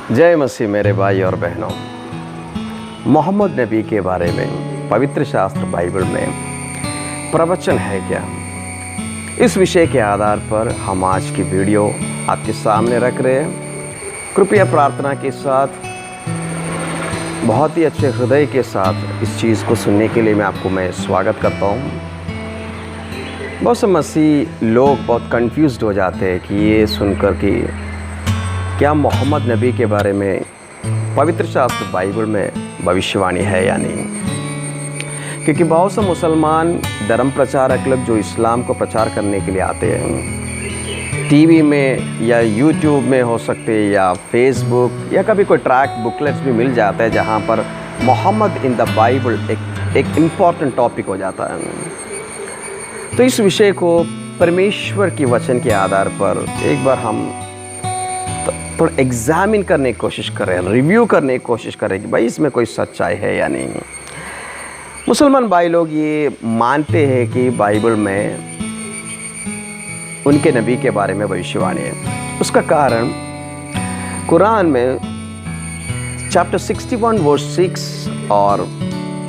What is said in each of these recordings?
जय मसीह मेरे भाई और बहनों। मोहम्मद नबी के बारे में पवित्र शास्त्र बाइबल में प्रवचन है क्या, इस विषय के आधार पर हम आज की वीडियो आपके सामने रख रहे हैं। कृपया प्रार्थना के साथ, बहुत ही अच्छे हृदय के साथ इस चीज़ को सुनने के लिए मैं स्वागत करता हूँ। बहुत से मसीह लोग बहुत कंफ्यूज्ड हो जाते हैं कि ये सुनकर कि क्या मोहम्मद नबी के बारे में पवित्र शास्त्र बाइबल में भविष्यवाणी है या नहीं। क्योंकि बहुत से मुसलमान धर्म प्रचारक लोग जो इस्लाम को प्रचार करने के लिए आते हैं, टीवी में या यूट्यूब में हो सकते हैं या फेसबुक या कभी कोई ट्रैक बुकलेट्स भी मिल जाता है जहाँ पर मोहम्मद इन द बाइबल एक इम्पॉर्टेंट टॉपिक हो जाता है। तो इस विषय को परमेश्वर की वचन के आधार पर एक बार हम थोड़ा एग्जामिन करने की कोशिश करें, रिव्यू करने की कोशिश करें कि भाई इसमें कोई सच्चाई है या नहीं। मुसलमान भाई लोग ये मानते हैं कि बाइबल में उनके नबी के बारे में भविष्यवाणी है। उसका कारण कुरान में चैप्टर 61 वर्स 6 और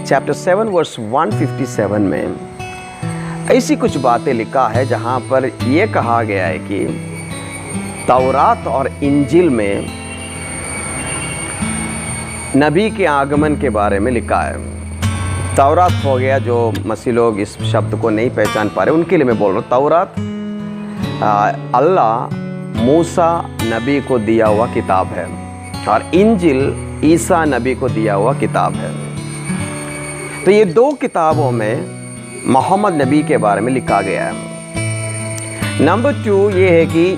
चैप्टर 7 वर्स 157 में ऐसी कुछ बातें लिखा है जहाँ पर यह कहा गया है कि तौरात और इंजिल में नबी के आगमन के बारे में लिखा है। तौरात हो गया, जो मसीह लोग इस शब्द को नहीं पहचान पा रहे उनके लिए मैं बोल रहा हूँ। तौरात अल्लाह मूसा नबी को दिया हुआ किताब है और इंजिल ईसा नबी को दिया हुआ किताब है। तो ये दो किताबों में मोहम्मद नबी के बारे में लिखा गया है। नंबर 2 ये है कि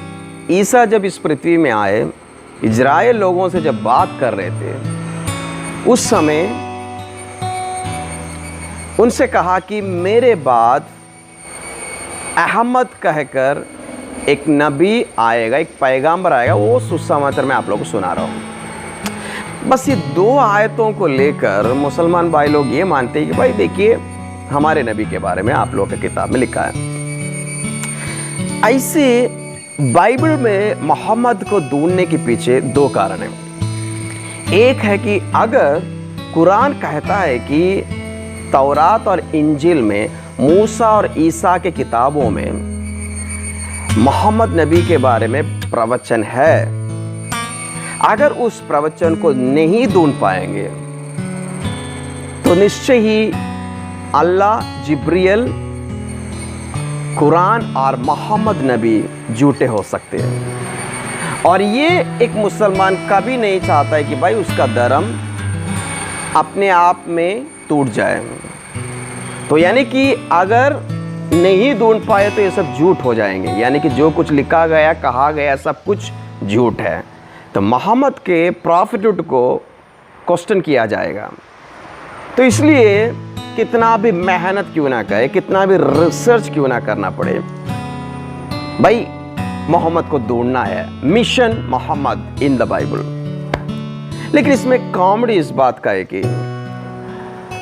ईसा जब इस पृथ्वी में आए, इजराइल लोगों से जब बात कर रहे थे, उस समय उनसे कहा कि मेरे बाद अहमद कहकर एक नबी आएगा, एक पैगाम्बर आएगा, वो सुसमाचार मैं आप लोगों को सुना रहा हूँ। बस ये 2 आयतों को लेकर मुसलमान भाई लोग ये मानते हैं कि भाई देखिए हमारे नबी के बारे में आप लोगों की किताब में लिखा है। ऐसे बाइबल में मोहम्मद को ढूंढने के पीछे 2 कारण हैं। एक है कि अगर कुरान कहता है कि तौरात और इंजिल में मूसा और ईसा के किताबों में मोहम्मद नबी के बारे में प्रवचन है, अगर उस प्रवचन को नहीं ढूंढ पाएंगे तो निश्चय ही अल्लाह, जिब्रील, कुरान और मोहम्मद नबी झूठे हो सकते हैं। और ये एक मुसलमान कभी नहीं चाहता है कि भाई उसका धर्म अपने आप में टूट जाए। तो यानी कि अगर नहीं ढूंढ पाए तो ये सब झूठ हो जाएंगे, यानी कि जो कुछ लिखा गया, कहा गया, सब कुछ झूठ है। तो मोहम्मद के प्रॉफिटहुड को क्वेश्चन किया जाएगा। तो इसलिए कितना भी मेहनत क्यों ना करे, कितना भी रिसर्च क्यों ना करना पड़े, भाई मोहम्मद को ढूंढना है। Mission Mohammad in the Bible. लेकिन इसमें कॉमेडी इस बात का है कि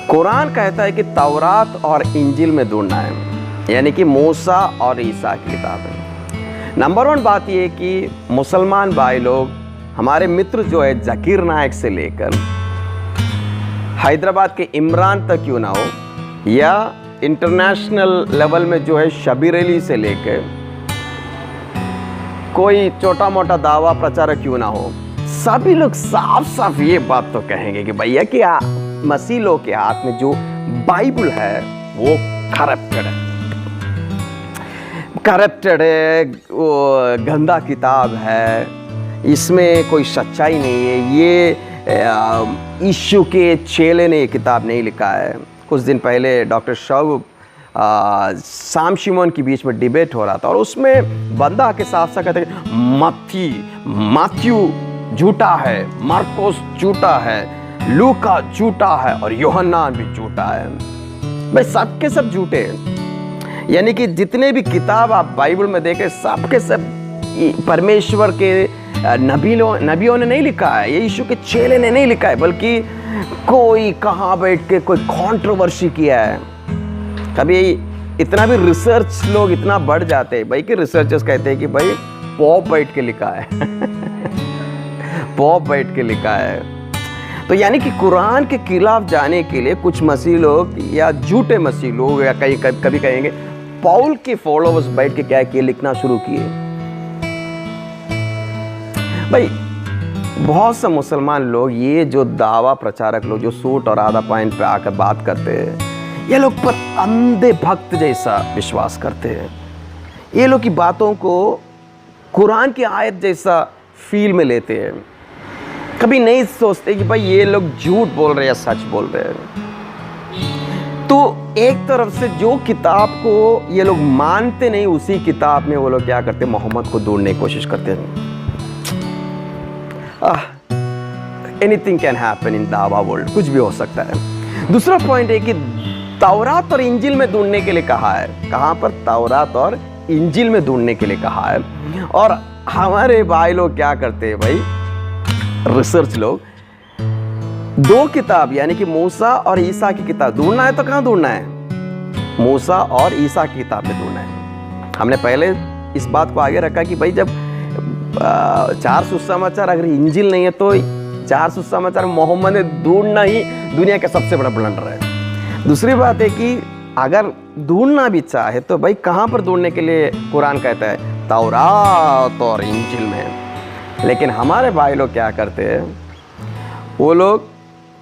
कुरान कहता है कि तौरात और इंजिल में ढूंढना है, यानी कि मूसा और ईसा की किताब है। नंबर 1 बात यह है कि मुसलमान भाई लोग, हमारे मित्र जो है जकीर नायक से लेकर हैदराबाद के इमरान तक क्यों ना हो, या इंटरनेशनल लेवल में जो है शबीर अली से लेकर कोई छोटा मोटा दावा प्रचारक क्यों ना हो, सभी लोग साफ साफ ये बात तो कहेंगे कि भैया कि मसीह लोग के हाथ में जो बाइबल है वो करप्टेड है, वो गंदा किताब है, इसमें कोई सच्चाई नहीं है। ये यीशु के चेले ने ये किताब नहीं लिखा है। कुछ दिन पहले डॉक्टर शौब साम शिमोन के बीच में डिबेट हो रहा था और उसमें बंदा के साथ साथ कहते हैं माथ्यू झूठा है, मार्कोस झूठा है, लूका झूठा है और यूहन्ना भी झूठा है। भाई सबके सब झूठे हैं। यानी कि जितने भी किताब आप बाइबल में देखें, सबके सब परमेश्वर के नबियों ने नहीं लिखा है, ये यीशु के चेले ने नहीं लिखा है, बल्कि कोई कहाँ बैठ के कोई कंट्रोवर्सी किया है। कभी इतना भी रिसर्च लोग इतना बढ़ जाते हैं भाई कि रिसर्चर्स कहते हैं कि भाई पॉप बैठ के लिखा है पॉप बैठ के लिखा है। तो यानी कि कुरान के खिलाफ जाने के लिए कुछ मसीह लोग या झूठे मसीह लोग या कभी कहेंगे पौल के फॉलोवर्स बैठ के क्या किए, लिखना शुरू किए। भाई बहुत से मुसलमान लोग, ये जो दावा प्रचारक लोग जो सूट और आधा पैंट पे आकर बात करते हैं, ये लोग पर अंधे भक्त जैसा विश्वास करते हैं। ये लोग की बातों को कुरान की आयत जैसा फील में लेते हैं, कभी नहीं सोचते कि भाई ये लोग झूठ बोल रहे हैं या सच बोल रहे हैं। तो एक तरफ से जो किताब को ये लोग मानते नहीं, उसी किताब में वो लोग क्या करते हैं, मोहम्मद को ढूंढने की कोशिश करते हैं। एनीथिंग कैन हैपन इन दावा वर्ल्ड, कुछ भी हो सकता है। दूसरा पॉइंट है कि तौरात और इंजिल में ढूंढने के लिए कहा है। कहाँ पर? तौरात और इंजिल में ढूंढने के लिए कहा है। और हमारे भाई लोग क्या करते हैं भाई, रिसर्च लोग, दो किताब यानी कि मूसा और ईसा की किताब ढूंढना है तो कहाँ ढूंढना है? मूसा और ईसा की किताब में ढूंढना है। हमने पहले इस बात को आगे रखा कि भाई जब 4 सुसमाचार अगर इंजिल नहीं है तो 4 सुसमाचार मोहम्मद ने ढूंढना ही दुनिया का सबसे बड़ा ब्लंडर है। दूसरी बात है कि अगर ढूंढना भी चाहे तो भाई कहाँ पर ढूंढने के लिए कुरान कहता है? तौरात और इंजिल में। लेकिन हमारे भाई लोग क्या करते हैं, वो लोग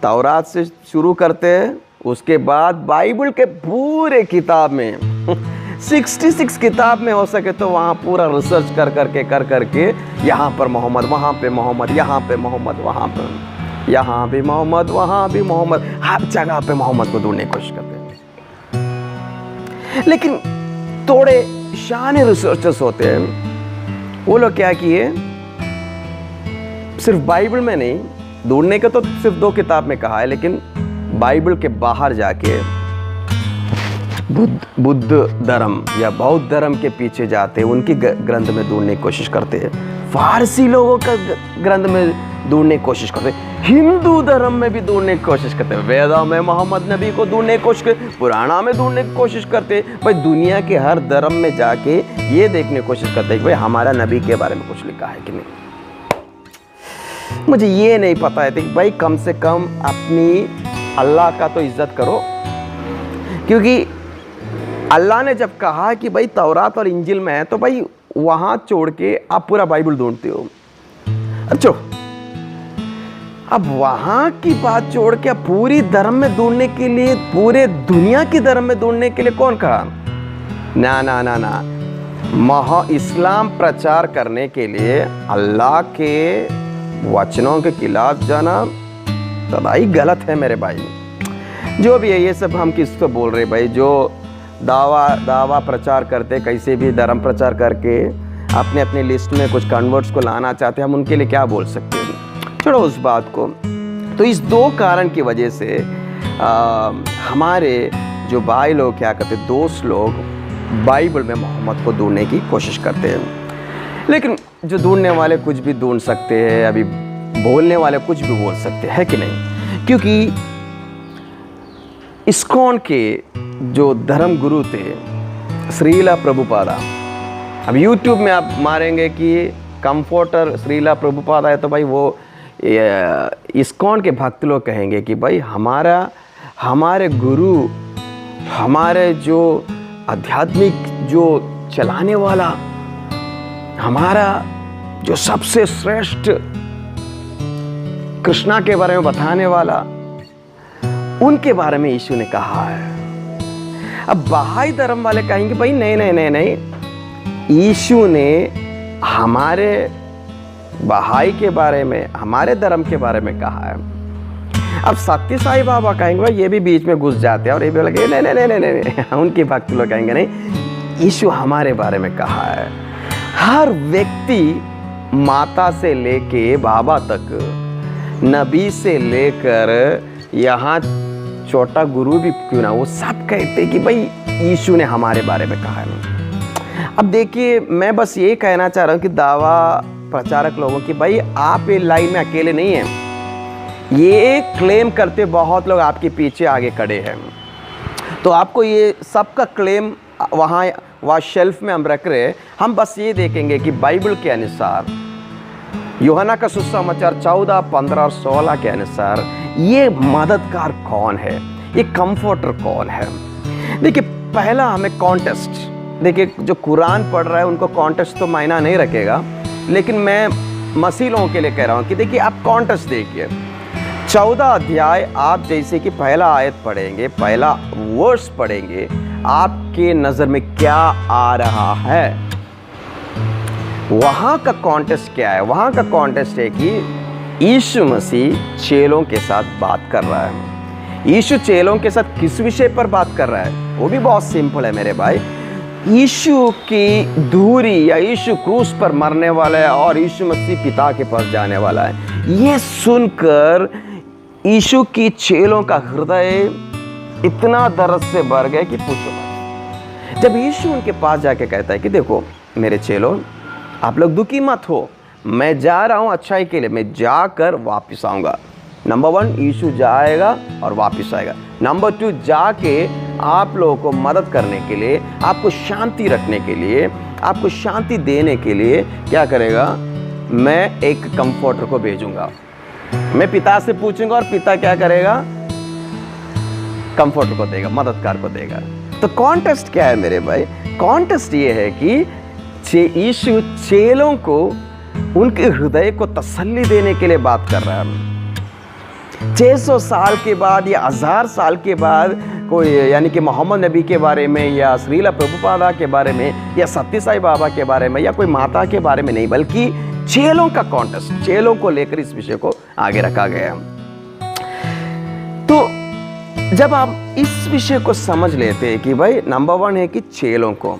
तौरात से शुरू करते हैं, उसके बाद बाइबल के पूरे किताब में 66 किताब में हो सके तो वहाँ पूरा रिसर्च कर करके यहाँ पर मोहम्मद, वहाँ पे मोहम्मद, यहाँ पे मोहम्मद, वहाँ पर यहाँ भी मोहम्मद, वहाँ भी मोहम्मद, हर जगह पे मोहम्मद को ढूंढने की कोशिश करते हैं। लेकिन थोड़े शान रिसर्चर्स होते हैं, वो लोग क्या किए, सिर्फ बाइबल में नहीं, ढूंढने का तो सिर्फ 2 किताब में कहा है, लेकिन बाइबल के बाहर जाके बुद्ध धर्म या बौद्ध धर्म के पीछे जाते हैं, उनकी ग्रंथ में ढूंढने की कोशिश करते हैं, फारसी लोगों का ग्रंथ में ढूंढने की कोशिश करते हैं, हिंदू धर्म में भी ढूंढने की कोशिश करते हैं, वेदा में मोहम्मद नबी को ढूंढने की कोशिश करते, पुराना में ढूंढने की कोशिश करते हैं। भाई दुनिया के हर धर्म में जाके ये देखने की कोशिश करते हैं कि भाई हमारा नबी के बारे में कुछ लिखा है कि नहीं। मुझे ये नहीं पता है कि भाई कम से कम अपनी अल्लाह का तो इज्जत करो, क्योंकि अल्लाह ने जब कहा कि भाई तौरात और इंजिल में है तो भाई वहाँ छोड़ के आप पूरा बाइबल ढूंढते हो। अच्छा, अब वहाँ की बात छोड़ के पूरी धर्म में ढूंढने के लिए, पूरे दुनिया की धर्म में ढूंढने के लिए कौन कहा? ना ना ना ना, इस्लाम प्रचार करने के लिए अल्लाह के वचनों के खिलाफ जाना सदाई गलत है मेरे भाई। जो भी है ये सब हम किसको बोल रहे भाई, जो दावा प्रचार करते, कैसे भी धर्म प्रचार करके अपने अपने लिस्ट में कुछ कन्वर्ट्स को लाना चाहते हैं, हम उनके लिए क्या बोल सकते हैं? छोड़ो उस बात को। तो इस 2 कारण की वजह से हमारे जो भाई लोग क्या करते, दोस्त लोग बाइबल में मोहम्मद को ढूंढने की कोशिश करते हैं। लेकिन जो ढूंढने वाले कुछ भी ढूंढ सकते हैं, अभी बोलने वाले कुछ भी बोल सकते हैं कि नहीं, क्योंकि इस्कॉन के जो धर्म गुरु थे श्रीला प्रभुपादा, अब YouTube में आप मारेंगे कि कंफर्टर श्रीला प्रभुपादा है तो भाई वो इस्कॉन के भक्त लोग कहेंगे कि भाई हमारे गुरु, हमारे जो आध्यात्मिक जो चलाने वाला, हमारा जो सबसे श्रेष्ठ कृष्णा के बारे में बताने वाला, उनके बारे में यीशु ने कहा है। अब बहाई धर्म वाले कहेंगे भाई नहीं नहीं नहीं नहीं, यीशु ने हमारे बहाई के बारे में, हमारे धर्म के बारे में कहा है। अब सत्य साई बाबा कहेंगे भाई, ये भी बीच में घुस जाते हैं और ये भी लगे नहीं नहीं नहीं नहीं नहीं, उनके भक्त लोग कहेंगे नहीं, यीशु हमारे बारे में कहा है। हर व्यक्ति माता से लेके बाबा तक, नबी से लेकर यहाँ छोटा गुरु भी क्यों ना, वो सब कहते कि भाई यीशु ने हमारे बारे में कहा है। अब देखिए, मैं बस ये कहना चाह रहा हूँ कि दावा प्रचारक लोगों की, भाई आप ये लाइन में अकेले नहीं हैं, ये क्लेम करते बहुत लोग आपके पीछे आगे खड़े हैं। तो आपको ये सबका क्लेम वहाँ शेल्फ में हम रख रहे हैं, हम बस ये देखेंगे कि बाइबल के अनुसार यूहन्ना का सुसमाचार 14, 15 और 16 के अनुसार ये मददगार कौन है, ये कंफर्टर कौन है। देखिए पहला हमें कॉन्टेस्ट, देखिए जो कुरान पढ़ रहा है उनको कॉन्टेस्ट तो मायना नहीं रखेगा, लेकिन मैं मसीह लोगों के लिए कह रहा हूँ कि देखिए आप कॉन्टेस्ट देखिए। 14 अध्याय आप जैसे कि पहला आयत पढ़ेंगे, पहला वर्स पढ़ेंगे, आपके नज़र में क्या आ रहा है। वहाँ का कॉन्टेस्ट क्या है? वहाँ का कॉन्टेस्ट है कि यीशु मसीह चेलों के साथ बात कर रहा है। यीशु चेलों के साथ किस विषय पर बात कर रहा है? वो भी बहुत सिंपल है मेरे भाई। यीशु की दूरी या यीशु क्रूस पर मरने वाला है और यीशु मसीह पिता के पास जाने वाला है। ये सुनकर यीशु की चेलों का हृदय इतना दर्द से भर गया कि पूछो मत। जब यीशु उनके पास जाके कहता है कि देखो मेरे चेलों, आप लोग दुखी मत हो, मैं जा रहा हूँ अच्छाई के लिए, मैं जाकर वापस आऊँगा। नंबर 1 यीशु जाएगा और वापस आएगा। नंबर 2 जाके आप लोगों को मदद करने के लिए, आपको शांति रखने के लिए, आपको शांति देने के लिए क्या करेगा? मैं एक कंफर्टर को भेजूंगा। मैं पिता से पूछूंगा और पिता क्या करेगा? कंफर्टर को देगा, मददगार को देगा। तो कॉन्टेस्ट क्या है मेरे भाई? कॉन्टेस्ट ये है कि यीशु चेलों को उनके हृदय को तसल्ली देने के लिए बात कर रहा है। 600 साल के बाद या 1000 साल के बाद कोई, यानी कि मोहम्मद नबी के बारे में या श्रीला प्रभुपादा के बारे में या सत्य साई बाबा के बारे में या कोई माता के बारे में नहीं, बल्कि चेलों का कॉन्टेस्ट, चेलों को लेकर इस विषय को आगे रखा गया। तो जब आप इस विषय को समझ लेते हैं कि भाई नंबर 1 है कि चेलों को,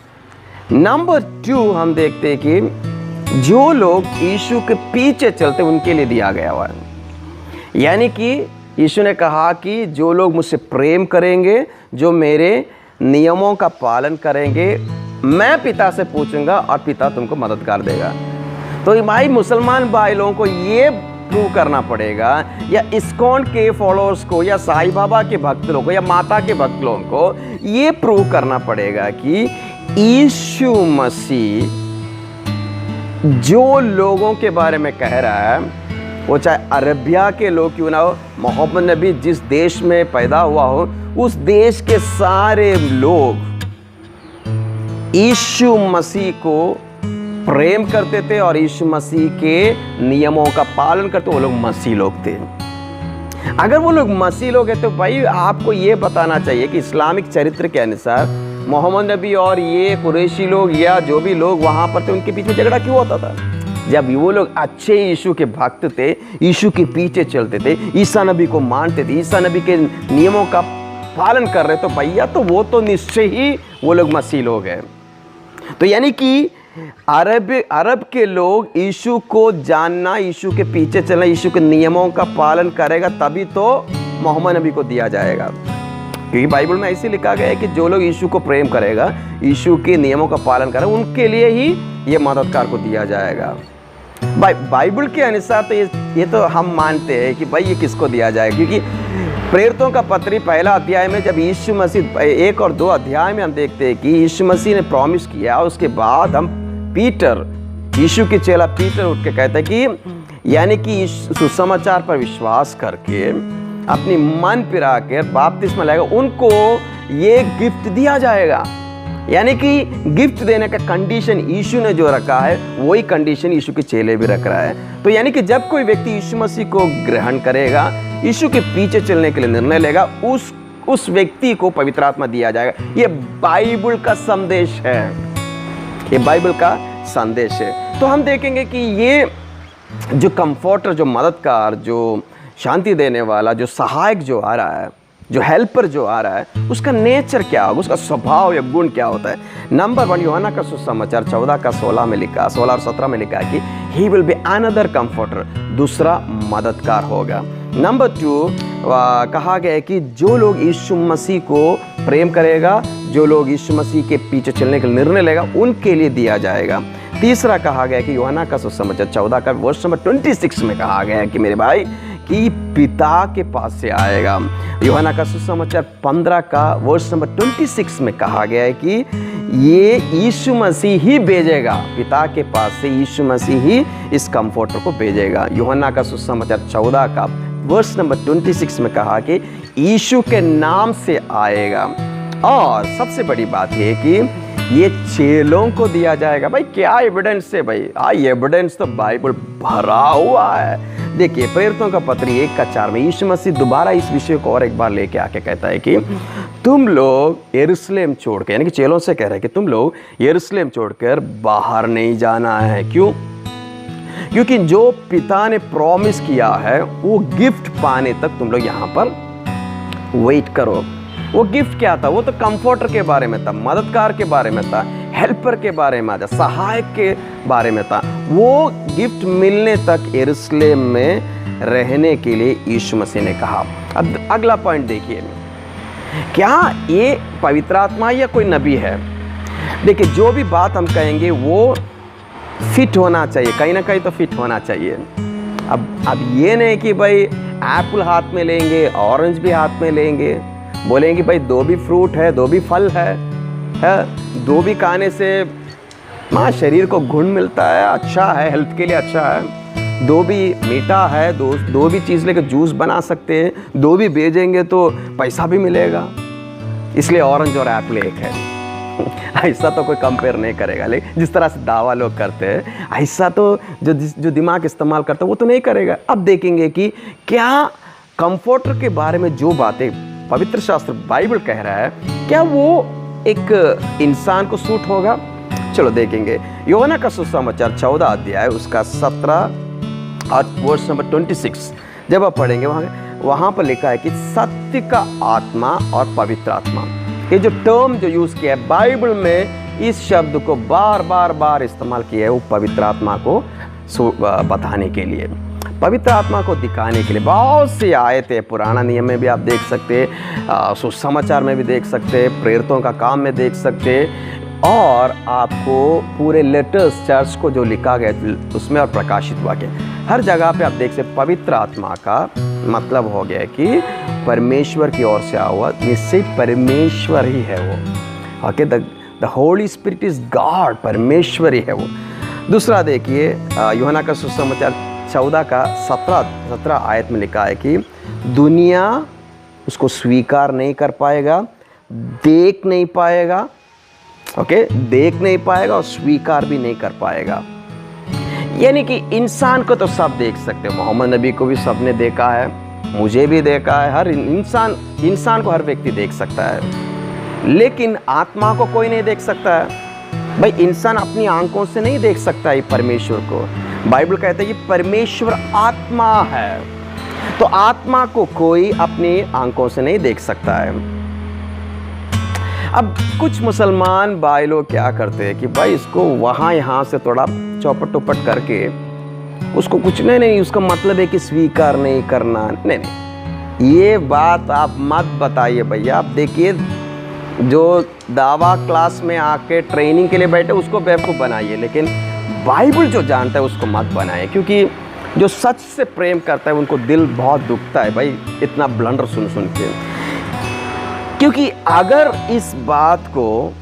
नंबर 2 हम देखते हैं कि जो लोग यीशु के पीछे चलते उनके लिए दिया गया हुआ है। यानी कि यीशु ने कहा कि जो लोग मुझसे प्रेम करेंगे, जो मेरे नियमों का पालन करेंगे, मैं पिता से पूछूंगा और पिता तुमको मददगार देगा। तो भाई मुसलमान भाई लोगों को ये प्रूव करना पड़ेगा, या इस्कॉन के फॉलोअर्स को, या साईं बाबा के भक्त लोगों को, या माता के भक्त लोगों को ये प्रूव करना पड़ेगा कि यीशु मसीह जो लोगों के बारे में कह रहा है, वो चाहे अरबिया के लोग क्यों ना हो, मोहम्मद नबी जिस देश में पैदा हुआ हो, उस देश के सारे लोग यीशु मसीह को प्रेम करते थे और यीशु मसीह के नियमों का पालन करते। वो लोग मसीह लोग थे। अगर वो लोग मसीह लोग हैं तो भाई आपको ये बताना चाहिए कि इस्लामिक चरित्र के अनुसार मोहम्मद नबी और ये कुरैशी लोग या जो भी लोग वहाँ पर थे, उनके बीच में झगड़ा क्यों होता था? जब वो लोग अच्छे यीशु के भक्त थे, यीशु के पीछे चलते थे, ईसा नबी को मानते थे, ईसा नबी के नियमों का पालन कर रहे, तो भैया तो वो तो निश्चय ही वो लोग मसीह लोग हैं। तो यानी कि अरब के लोग यीशु को जानना, यीशु के पीछे चलना, यीशु के नियमों का पालन करेगा, तभी तो मोहम्मद नबी को दिया जाएगा। क्योंकि बाइबल में ऐसे लिखा गया है कि जो लोग यीशु को प्रेम करेगा, यीशु के नियमों का पालन करेगा, उनके लिए ही ये मददगार को दिया जाएगा। बाइबल के अनुसार तो ये तो हम मानते हैं कि भाई ये किसको दिया जाएगा, क्योंकि प्रेरितों का पत्री पहला अध्याय में जब यीशु मसीह 1 और 2 अध्याय में हम देखते हैं कि यीशु मसीह ने प्रॉमिस किया, और उसके बाद हम पीटर, यीशु के चेला पीटर उठ के कहता है कि यानी कि सुसमाचार पर विश्वास करके अपनी मन पिरा कर बपतिस्मा लेगा, उनको ये गिफ्ट दिया जाएगा। यानी कि गिफ्ट देने का कंडीशन यीशु ने जो रखा है, वही कंडीशन यीशु के चेले भी रख रहा है। तो यानी कि जब कोई व्यक्ति यीशु मसीह को ग्रहण करेगा, यीशु के पीछे चलने के लिए निर्णय लेगा, उस व्यक्ति को पवित्र आत्मा दिया जाएगा। ये बाइबल का संदेश है, ये बाइबल का संदेश है। तो हम देखेंगे कि ये जो कंफर्टर, जो मददगार, जो शांति देने वाला, जो सहायक जो आ रहा है, जो हेल्पर जो आ रहा है, उसका नेचर क्या होगा, उसका स्वभाव या गुण क्या होता है। नंबर 1 यूहन्ना का सुसमाचार 14 का 16 में लिखा, 16 और 17 में लिखा है कि he will be another comforter, दूसरा मददगार होगा। नंबर 2 कहा गया है कि जो लोग यीशु मसीह को प्रेम करेगा, जो लोग यीशु मसीह के पीछे चलने का निर्णय लेगा, उनके लिए दिया जाएगा। तीसरा कहा गया है कि यूहन्ना का सुसमाचार 14 का वर्ष नंबर 26 में कहा गया है कि मेरे भाई कि पिता के पास से आएगा। यूहन्ना का सुसमाचार 15 का वर्स नंबर 26 में कहा गया है कि ये यीशु मसीह ही भेजेगा, पिता के पास से यीशु मसीह ही इस कंफर्टर को भेजेगा। यूहन्ना का सुसमाचार 14 का वर्स नंबर 26 में कहा कि यीशु के नाम से आएगा। और सबसे बड़ी बात ये कि ये चेलों को दिया जाएगा। भाई क्या एविडेंस है भाई? एविडेंस तो बाइबल भरा हुआ है। देखिए प्रेरितों का पत्र 1:4 में यीशु मसीह दोबारा इस विषय को और एक बार लेके आके कहता है कि तुम लोग यरूशलेम छोड़ के, यानी कि चेलों से कह रहे हैं कि तुम लोग यरूशलेम छोड़कर बाहर नहीं जाना है। क्यों? क्योंकि जो पिता ने प्रॉमिस किया है वो गिफ्ट पाने तक तुम लोग यहाँ पर वेट करो। वो गिफ्ट क्या था? वो तो कंफर्टर के बारे में था, मददगार के बारे में था, हेल्पर के बारे में था, सहायक के बारे में था। वो गिफ्ट मिलने तक यरूशलेम में रहने के लिए यीशु मसीह ने कहा। अब अगला पॉइंट देखिए, क्या ये पवित्र आत्मा या कोई नबी है? देखिए जो भी बात हम कहेंगे वो फिट होना चाहिए, कहीं ना कहीं तो फिट होना चाहिए। अब ये नहीं कि भाई एप्पल हाथ में लेंगे, ऑरेंज भी हाथ में लेंगे, बोलेंगे भाई दो भी फ्रूट है, दो भी फल है, दो भी खाने से शरीर को गुण मिलता है, अच्छा है, हेल्थ के लिए अच्छा है। दो भी मीठा है, दो भी चीज़ लेकर जूस बना सकते हैं, दो भी बेचेंगे तो पैसा भी मिलेगा, इसलिए ऑरेंज और एप्पल एक है। ऐसा तो कोई कंपेयर नहीं करेगा। लेकिन जिस तरह से दावा लोग करते हैं, ऐसा तो जो दिमाग इस्तेमाल करता है वो तो नहीं करेगा। अब देखेंगे कि क्या कंफर्टर के बारे में जो बातें पवित्र शास्त्र बाइबल कह रहा है, क्या वो एक इंसान को सूट होगा? चलो देखेंगे। यूहन्ना का सुसमाचार 14 अध्याय उसका 17 और वर्स नंबर 26 जब आप पढ़ेंगे वहाँ पर लिखा है कि सत्य का आत्मा और पवित्र आत्मा। ये जो टर्म जो यूज़ किया है बाइबल में, इस शब्द को बार इस्तेमाल किया है वो पवित्र आत्मा को बताने के लिए, पवित्र आत्मा को दिखाने के लिए। बहुत सी आयतें पुराना नियम में भी आप देख सकते हैं, सुसमाचार में भी देख सकते हैं, प्रेरितों का काम में देख सकते हैं, और आपको पूरे लेटर्स चर्च को जो लिखा गया उसमें और प्रकाशित हुआ गया, हर जगह पे आप देख सकते। पवित्र आत्मा का मतलब हो गया कि परमेश्वर की ओर से हुआ, निश्चित परमेश्वर ही है वो। Okay, the Holi spirit is God, परमेश्वर ही है वो। दूसरा देखिए यूहन्ना का सुसमाचार 14 का 17 आयत में लिखा है कि दुनिया उसको स्वीकार नहीं कर पाएगा, देख नहीं पाएगा, ओके, देख नहीं पाएगा और स्वीकार भी नहीं कर पाएगा। यानी कि इंसान को तो सब देख सकते हैं, मोहम्मद नबी को भी सबने देखा है, मुझे भी देखा है, हर इंसान को हर व्यक्ति देख सकता है, लेकिन आत्मा को कोई नहीं देख सकता है। भाई इंसान अपनी आंखों से नहीं देख सकता है परमेश्वर को। बाइबल कहता है कि परमेश्वर आत्मा है, तो आत्मा को कोई अपनी आंखों से नहीं देख सकता है। अब कुछ मुसलमान भाई लोग क्या करते हैं कि भाई इसको वहाँ यहाँ से थोड़ा चौपट उपट करके उसको कुछ नहीं, उसका मतलब है कि स्वीकार नहीं करना। नहीं, ये बात आप मत बताइए भैया। आप देखिए जो दावा क्लास में आके ट्रेनिंग के लिए बैठे उसको बेवकूफ़ बनाइए, लेकिन बाइबल जो जानता है उसको मत बनाइए, क्योंकि जो सच से प्रेम करता है उनको दिल बहुत दुखता है भाई इतना ब्लंडर सुन के। क्योंकि अगर इस बात को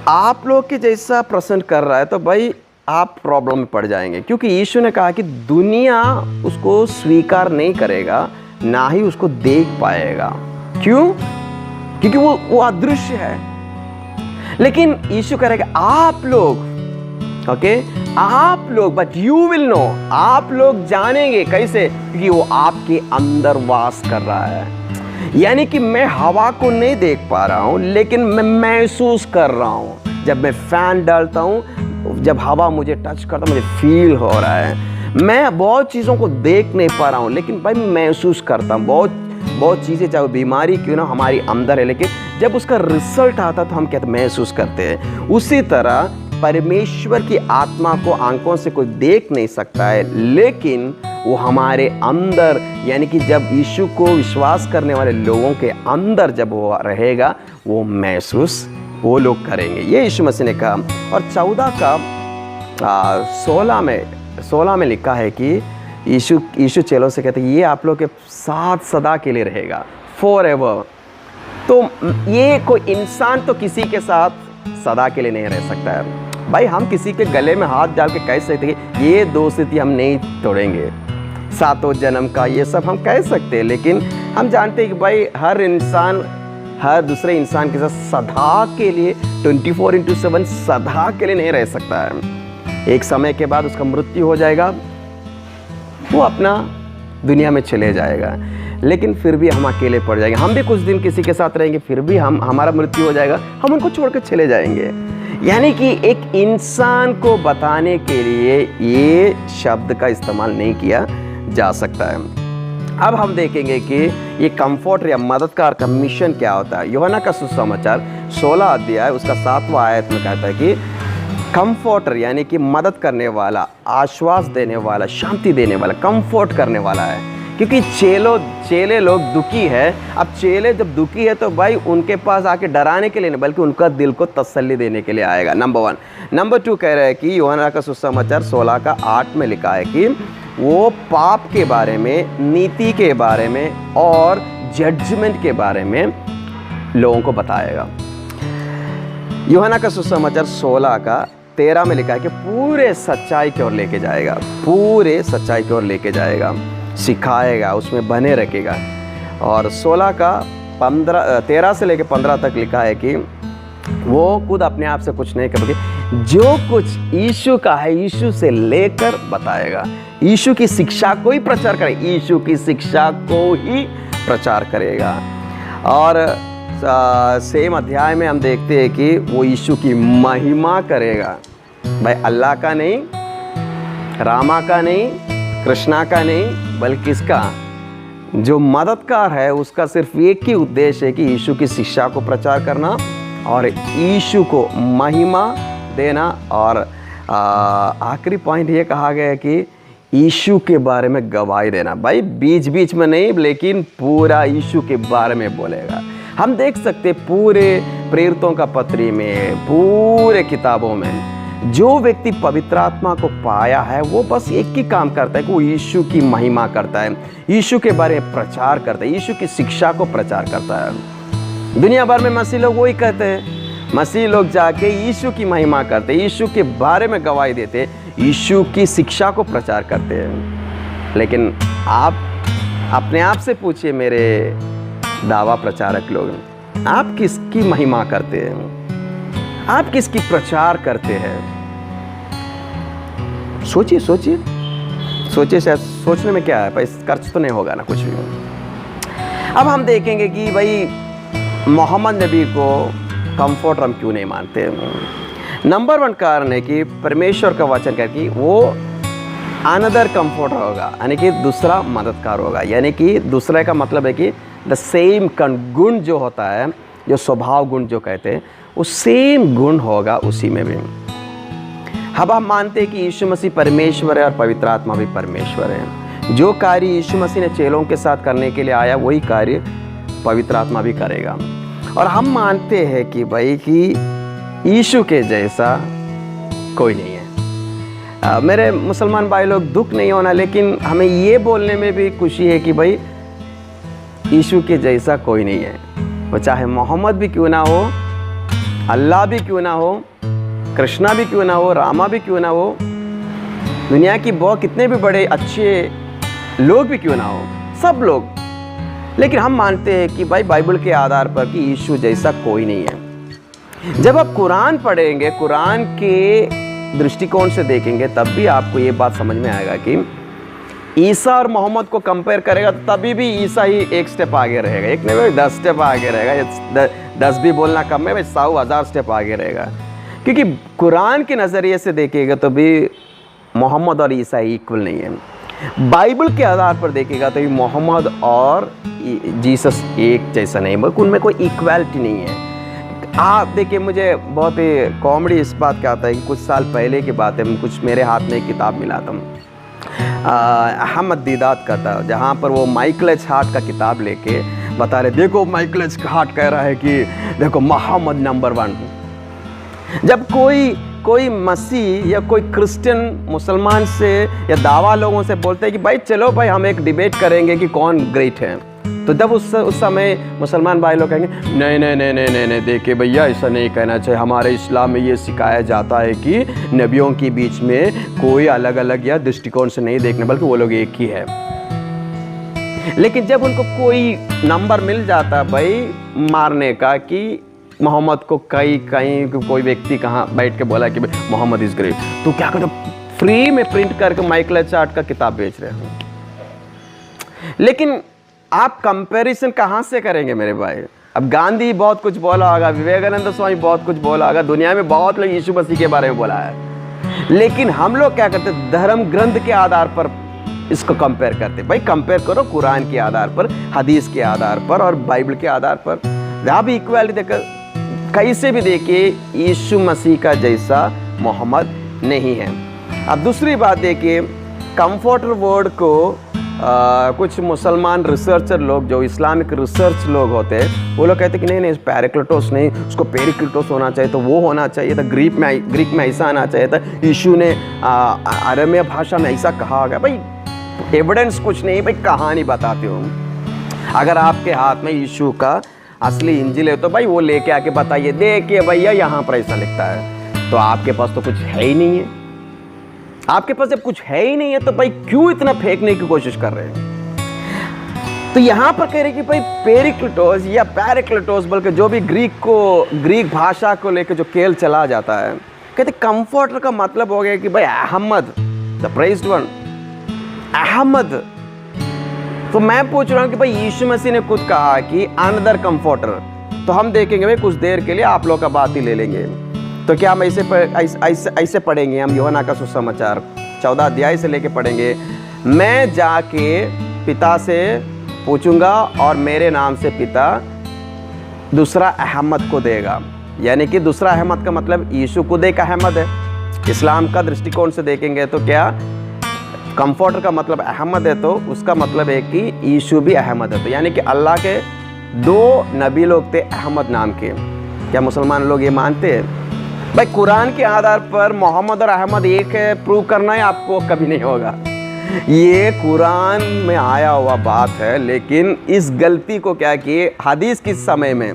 आप लोग के जैसा प्रश्न कर रहा है तो भाई आप प्रॉब्लम में पड़ जाएंगे, क्योंकि यीशु ने कहा कि दुनिया उसको स्वीकार नहीं करेगा, ना ही उसको देख पाएगा। क्यों? क्योंकि वो अदृश्य है। लेकिन यीशु कहेगा आप लोग, ओके, आप लोग, बट यू विल नो, आप लोग जानेंगे कैसे? क्योंकि वो आपके अंदर वास कर रहा है। यानी कि मैं हवा को नहीं देख पा रहा हूं, लेकिन मैं महसूस कर रहा हूं। जब मैं फैन डालता हूं, जब हवा मुझे टच करता, मुझे फील हो रहा है। मैं बहुत चीज़ों को देख नहीं पा रहा हूं, लेकिन भाई महसूस करता हूं। बहुत चीज़ें, चाहे बीमारी क्यों ना हमारी अंदर है, लेकिन जब उसका रिजल्ट आता तो हम कहते महसूस करते हैं। उसी तरह परमेश्वर की आत्मा को आंखों से कोई देख नहीं सकता है, लेकिन वो हमारे अंदर, यानी कि जब यीशु को विश्वास करने वाले लोगों के अंदर जब वो रहेगा, वो महसूस वो लोग करेंगे। ये यीशु मसीह ने कहा। और 14 का 16 में लिखा है कि यीशु चेलों से कहते ये आप लोग के साथ सदा के लिए रहेगा, फॉर एवर। तो ये कोई इंसान तो किसी के साथ सदा के लिए नहीं रह सकता है। भाई हम किसी के गले में हाथ डाल के कह सकते हैं ये दोस्ती हम नहीं तोड़ेंगे, सातों जन्म का ये सब हम कह सकते हैं, लेकिन हम जानते हैं कि भाई हर इंसान हर दूसरे इंसान के साथ सदा के लिए 24/7 सदा के लिए नहीं रह सकता है। एक समय के बाद उसका मृत्यु हो जाएगा, वो अपना दुनिया में चले जाएगा, लेकिन फिर भी हम अकेले पड़ जाएंगे। हम भी कुछ दिन किसी के साथ रहेंगे, फिर भी हमारा मृत्यु हो जाएगा, हम उनको छोड़कर चले जाएंगे। यानी कि एक इंसान को बताने के लिए ये शब्द का इस्तेमाल नहीं किया जा सकता है। अब हम देखेंगे कि ये कंफर्टर या मददगार का मिशन क्या होता है। यूहन्ना का सुसमाचार 16 अध्याय उसका 7वां आयत में कहता है कि कंफर्टर यानी कि मदद करने वाला, आश्वास देने वाला, शांति देने वाला, कंफर्ट करने वाला है। क्योंकि चेले लोग दुखी है। अब चेले जब दुखी है तो भाई उनके पास आके डराने के लिए नहीं, बल्कि उनका दिल को तसल्ली देने के लिए आएगा। नंबर 1। नंबर 2 कह रहा है कि यूहन्ना का सुसमाचार 16 का 8 में लिखा है कि वो पाप के बारे में, नीति के बारे में और जजमेंट के बारे में लोगों को बताएगा। यूहन्ना का सुसमाचार 16 का 13 में लिखा है कि पूरे सच्चाई की ओर लेके जाएगा, पूरे सच्चाई की ओर लेके जाएगा, सिखाएगा, उसमें बने रखेगा। और 16 का 13 से लेकर 15 तक लिखा है कि वो खुद अपने आप से कुछ नहीं करेंगे, जो कुछ यीशु का है यीशु से लेकर बताएगा। यीशु की शिक्षा को ही प्रचार करेगा, यीशु की शिक्षा को ही प्रचार करेगा। और सेम अध्याय में हम देखते हैं कि वो यीशु की महिमा करेगा। भाई अल्लाह का नहीं, रामा का नहीं, कृष्णा का नहीं, बल्कि इसका जो मददगार है उसका सिर्फ एक ही उद्देश्य है कि यीशु की शिक्षा को प्रचार करना और यीशु को महिमा देना। और आखिरी पॉइंट ये कहा गया है कि यीशु के बारे में गवाही देना। भाई बीच बीच में नहीं, लेकिन पूरा यीशु के बारे में बोलेगा। हम देख सकते पूरे प्रेरितों का पत्री में, पूरे किताबों में जो व्यक्ति पवित्र आत्मा को पाया है वो बस एक ही काम करता है कि वो यीशु की महिमा करता है, यीशु के बारे में प्रचार करता है, यीशु की शिक्षा को प्रचार करता है। दुनिया भर में मसीह लोग वही कहते हैं, मसीह लोग जाके यीशु की महिमा करते, यीशु के बारे में गवाही देते, यीशु की शिक्षा को प्रचार करते हैं। लेकिन आप अपने आप से पूछिए मेरे दावा प्रचारक लोग, आप किसकी महिमा करते हैं? आप किसकी प्रचार करते हैं? सोचिए सोचिए सोचिए, शायद सोचने में क्या है, पैसा खर्च तो नहीं होगा ना कुछ भी। अब हम देखेंगे कि भाई मोहम्मद नबी को कंफर्टर हम क्यों नहीं मानते हैं। नंबर 1 कारण है कि परमेश्वर का वचन कहता है कि वो अनदर कंफर्टर होगा, यानी कि दूसरा मददगार होगा। यानी कि दूसरे का मतलब है कि द सेम गुण जो होता है, जो स्वभाव गुण जो कहते हैं, वो सेम गुण होगा उसी में भी। अब हम मानते हैं कि यीशु मसीह परमेश्वर है और पवित्र आत्मा भी परमेश्वर है। जो कार्य यीशु मसीह ने चेलों के साथ करने के लिए आया वही कार्य पवित्र आत्मा भी करेगा। और हम मानते हैं कि भाई कि यीशु के जैसा कोई नहीं है। मेरे मुसलमान भाई लोग, दुख नहीं होना, लेकिन हमें ये बोलने में भी खुशी है कि भाई यीशु के जैसा कोई नहीं है। वो चाहे मोहम्मद भी क्यों ना हो, अल्लाह भी क्यों ना हो, कृष्णा भी क्यों ना हो, रामा भी क्यों ना हो, दुनिया की बहुत कितने भी बड़े अच्छे लोग भी क्यों ना हो, सब लोग। लेकिन हम मानते हैं कि भाई बाइबल के आधार पर कि यीशु जैसा कोई नहीं है। जब आप कुरान पढ़ेंगे, कुरान के दृष्टिकोण से देखेंगे, तब भी आपको ये बात समझ में आएगा कि ईसा और मोहम्मद को कंपेयर करेगा तो तभी भी ईसा ही एक स्टेप आगे रहेगा। एक नहीं भाई 10 स्टेप आगे रहेगा। 10 भी बोलना कम है भाई, 100,000 स्टेप आगे रहेगा। क्योंकि कुरान के नज़रिए से देखेगा तो भी मोहम्मद और ईसा इक्वल नहीं है। बाइबल के आधार पर देखेगा तो भी मोहम्मद और जीसस एक जैसा नहीं, बल्कि उनमें कोई इक्वालिटी नहीं है। आप देखिए, मुझे बहुत ही कॉमेडी इस बात का आता है कि कुछ साल पहले की बात है, कुछ मेरे हाथ में एक किताब मिला था, अहमद दीदात का था, जहाँ पर वो माइकल एच हार्ट का किताब लेके बता रहे, देखो माइकल एच हार्ट कह रहा है कि देखो मोहम्मद नंबर 1। जब कोई कोई मसीह या कोई क्रिश्चियन मुसलमान से या दावा लोगों से बोलते हैं कि भाई चलो भाई हम एक डिबेट करेंगे कि कौन ग्रेट है, तो जब उस समय मुसलमान भाई लोग कहेंगे नहीं नहीं नहीं नहीं नहीं नहीं, देखिए भैया ऐसा नहीं कहना चाहिए, हमारे इस्लाम में ये सिखाया जाता है कि नबियों के बीच में कोई अलग अलग या दृष्टिकोण से नहीं देखने, बल्कि वो लोग एक ही है। लेकिन जब उनको कोई नंबर मिल जाता भाई मारने का कि मोहम्मद को कहीं कोई व्यक्ति कहाँ बैठ के बोला कि मोहम्मद इज़ ग्रेट, तो क्या करो फ्री में प्रिंट करके माइकल चार्ट का किताब बेच रहे हो। लेकिन आप कंपैरिजन कहाँ से करेंगे मेरे भाई? अब गांधी बहुत कुछ बोला होगा, विवेकानंद स्वामी बहुत कुछ बोला होगा, दुनिया में बहुत लोग यीशु मसीह के बारे में बोला है, लेकिन हम लोग क्या करते, धर्म ग्रंथ के आधार पर इसको कंपेयर करते। भाई कंपेयर करो कुरान के आधार पर, हदीस के आधार पर और बाइबल के आधार पर। जहाँ भी इक्वालिटी देखकर कैसे भी देखिए यीशु मसीह का जैसा मोहम्मद नहीं है। अब दूसरी बात देखिए, कंफर्टर वर्ड को कुछ मुसलमान रिसर्चर लोग जो इस्लामिक रिसर्च लोग होते हैं वो लोग कहते हैं कि नहीं पैराक्लिटोस नहीं, उसको पेरिक्लिटोस होना चाहिए, तो वो होना चाहिए था, ग्रीक में ऐसा आना चाहिए था, यीशु ने अरमिया भाषा में ऐसा कहा होगा। भाई एविडेंस कुछ नहीं, भाई कहानी बताते हो। अगर आपके हाथ में यीशु का असली इंजिल है तो भाई वो लेके आके बताइए, देखिए भैया यहाँ पर ऐसा लिखता है, तो आपके पास तो कुछ है ही नहीं है। आपके पास जब कुछ है ही नहीं है तो भाई क्यों इतना फेंकने की कोशिश कर रहे हैं? तो यहां पर कह रहे कि भाई पेरिक्लिटोस या पैराक्लिटोस, बल्कि जो भी ग्रीक भाषा को लेकर जो खेल चला जाता है, कहते कंफर्टर का मतलब हो गया कि भाई Ahmad the praised one, Ahmad. तो मैं पूछ रहा हूं कि भाई यीशु मसीह ने खुद कहा कि अनदर कंफर्टर, तो हम देखेंगे भाई कुछ देर के लिए आप लोग का बात ही ले लेंगे। तो क्या हम ऐसे पढ़ेंगे, हम यूहन्ना का सुसमाचार 14 अध्याय से लेके पढ़ेंगे, मैं जाके पिता से पूछूंगा और मेरे नाम से पिता दूसरा अहमद को देगा। यानी कि दूसरा अहमद का मतलब यीशु खुद एक अहमद है। इस्लाम का दृष्टिकोण से देखेंगे तो क्या कंफर्टर का मतलब अहमद है, तो उसका मतलब है कि यीशु भी अहमद है। तो यानी कि अल्लाह के 2 नबी लोग थे अहमद नाम के। क्या मुसलमान लोग ये मानते हैं? भाई कुरान के आधार पर मोहम्मद और अहमद एक है प्रूव करना है आपको कभी नहीं होगा। ये कुरान में आया हुआ बात है, लेकिन इस गलती को क्या किए, हदीस किस समय में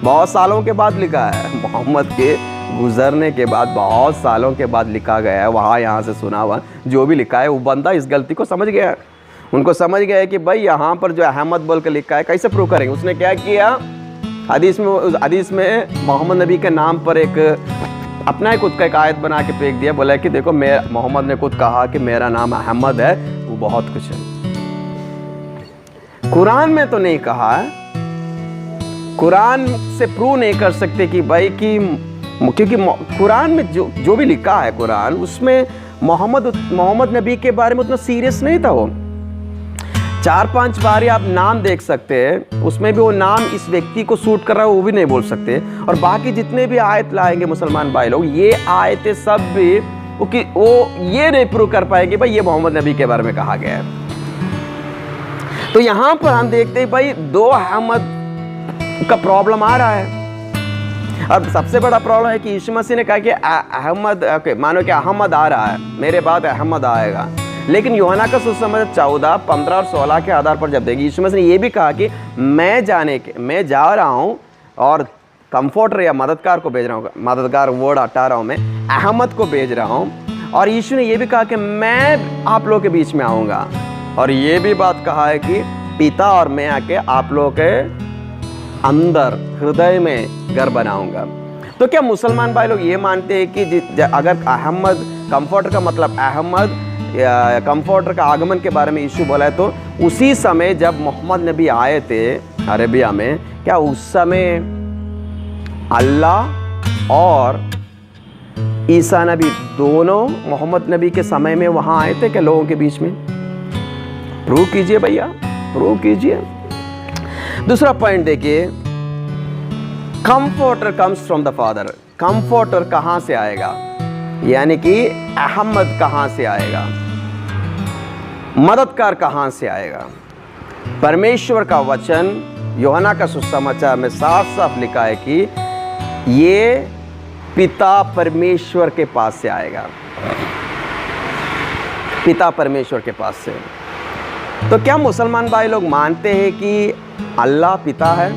बहुत सालों के बाद लिखा है, मोहम्मद के गुजरने के बाद बहुत सालों के बाद लिखा गया है, वहाँ यहाँ से सुना हुआ जो भी लिखा है, वो बंदा इस गलती को समझ गया है। उनको समझ गया है कि भाई यहाँ पर जो अहमद बोल के लिखा है कैसे प्रूव करेंगे। उसने क्या किया, हदीस में मोहम्मद नबी के नाम पर एक अपना ही खुद का एक आयत बना के फेंक दिया, बोला कि देखो मोहम्मद ने खुद कहा कि मेरा नाम अहमद है, वो बहुत कुछ है। कुरान में तो नहीं कहा है, कुरान से प्रूव नहीं कर सकते कि भाई कि, क्योंकि कुरान में जो भी लिखा है कुरान, उसमें मोहम्मद नबी के बारे में उतना सीरियस नहीं था। वो 4-5 बार आप नाम देख सकते हैं, उसमें भी वो नाम इस व्यक्ति को सूट कर रहा है वो भी नहीं बोल सकते। और बाकी जितने भी आयत लाएंगे मुसलमान भाई लोग, ये आयतें सब भी वो ये नहीं प्रूव कर पाएंगे भाई ये मोहम्मद नबी के बारे में कहा गया है। तो यहाँ पर हम देखते हैं भाई 2 अहमद का प्रॉब्लम आ रहा है। अब सबसे बड़ा प्रॉब्लम है कि यीशु मसीह ने कहा कि अहमद, मानो कि अहमद आ रहा है, मेरे बाद अहमद आएगा। लेकिन यूहन्ना का सुसमाचार 14, 15 और 16 के आधार पर जब देखिए, यीशु मसीह ने ये भी कहा कि मैं जा रहा हूँ और कंफर्टर या मददगार को भेज रहा हूँ, मददगार वर्ड हटा रहा हूँ, मैं अहमद को भेज रहा हूँ। और यीशु ने ये भी कहा कि मैं आप लोगों के बीच में आऊँगा, और ये भी बात कहा है कि पिता और मैं आके आप लोगों के अंदर हृदय में घर बनाऊँगा। तो क्या मुसलमान भाई लोग ये मानते हैं कि अगर अहमद कंफर्टर का मतलब अहमद या कंफर्टर का आगमन के बारे में यीशु बोला है, तो उसी समय जब मोहम्मद नबी आए थे अरेबिया में, क्या उस समय अल्लाह और ईसा नबी दोनों मोहम्मद नबी के समय में वहाँ आए थे क्या लोगों के बीच में? प्रूव कीजिए भैया, प्रूव कीजिए। दूसरा पॉइंट देखिए, comforter comes from the father. Comforter कहाँ से आएगा, यानी कि अहमद कहाँ से आएगा, मददगार कहाँ से आएगा? परमेश्वर का वचन यूहन्ना का सुसमाचार में साफ साफ लिखा है कि ये पिता परमेश्वर के पास से आएगा, पिता परमेश्वर के पास से। तो क्या मुसलमान भाई लोग मानते हैं कि अल्लाह पिता है?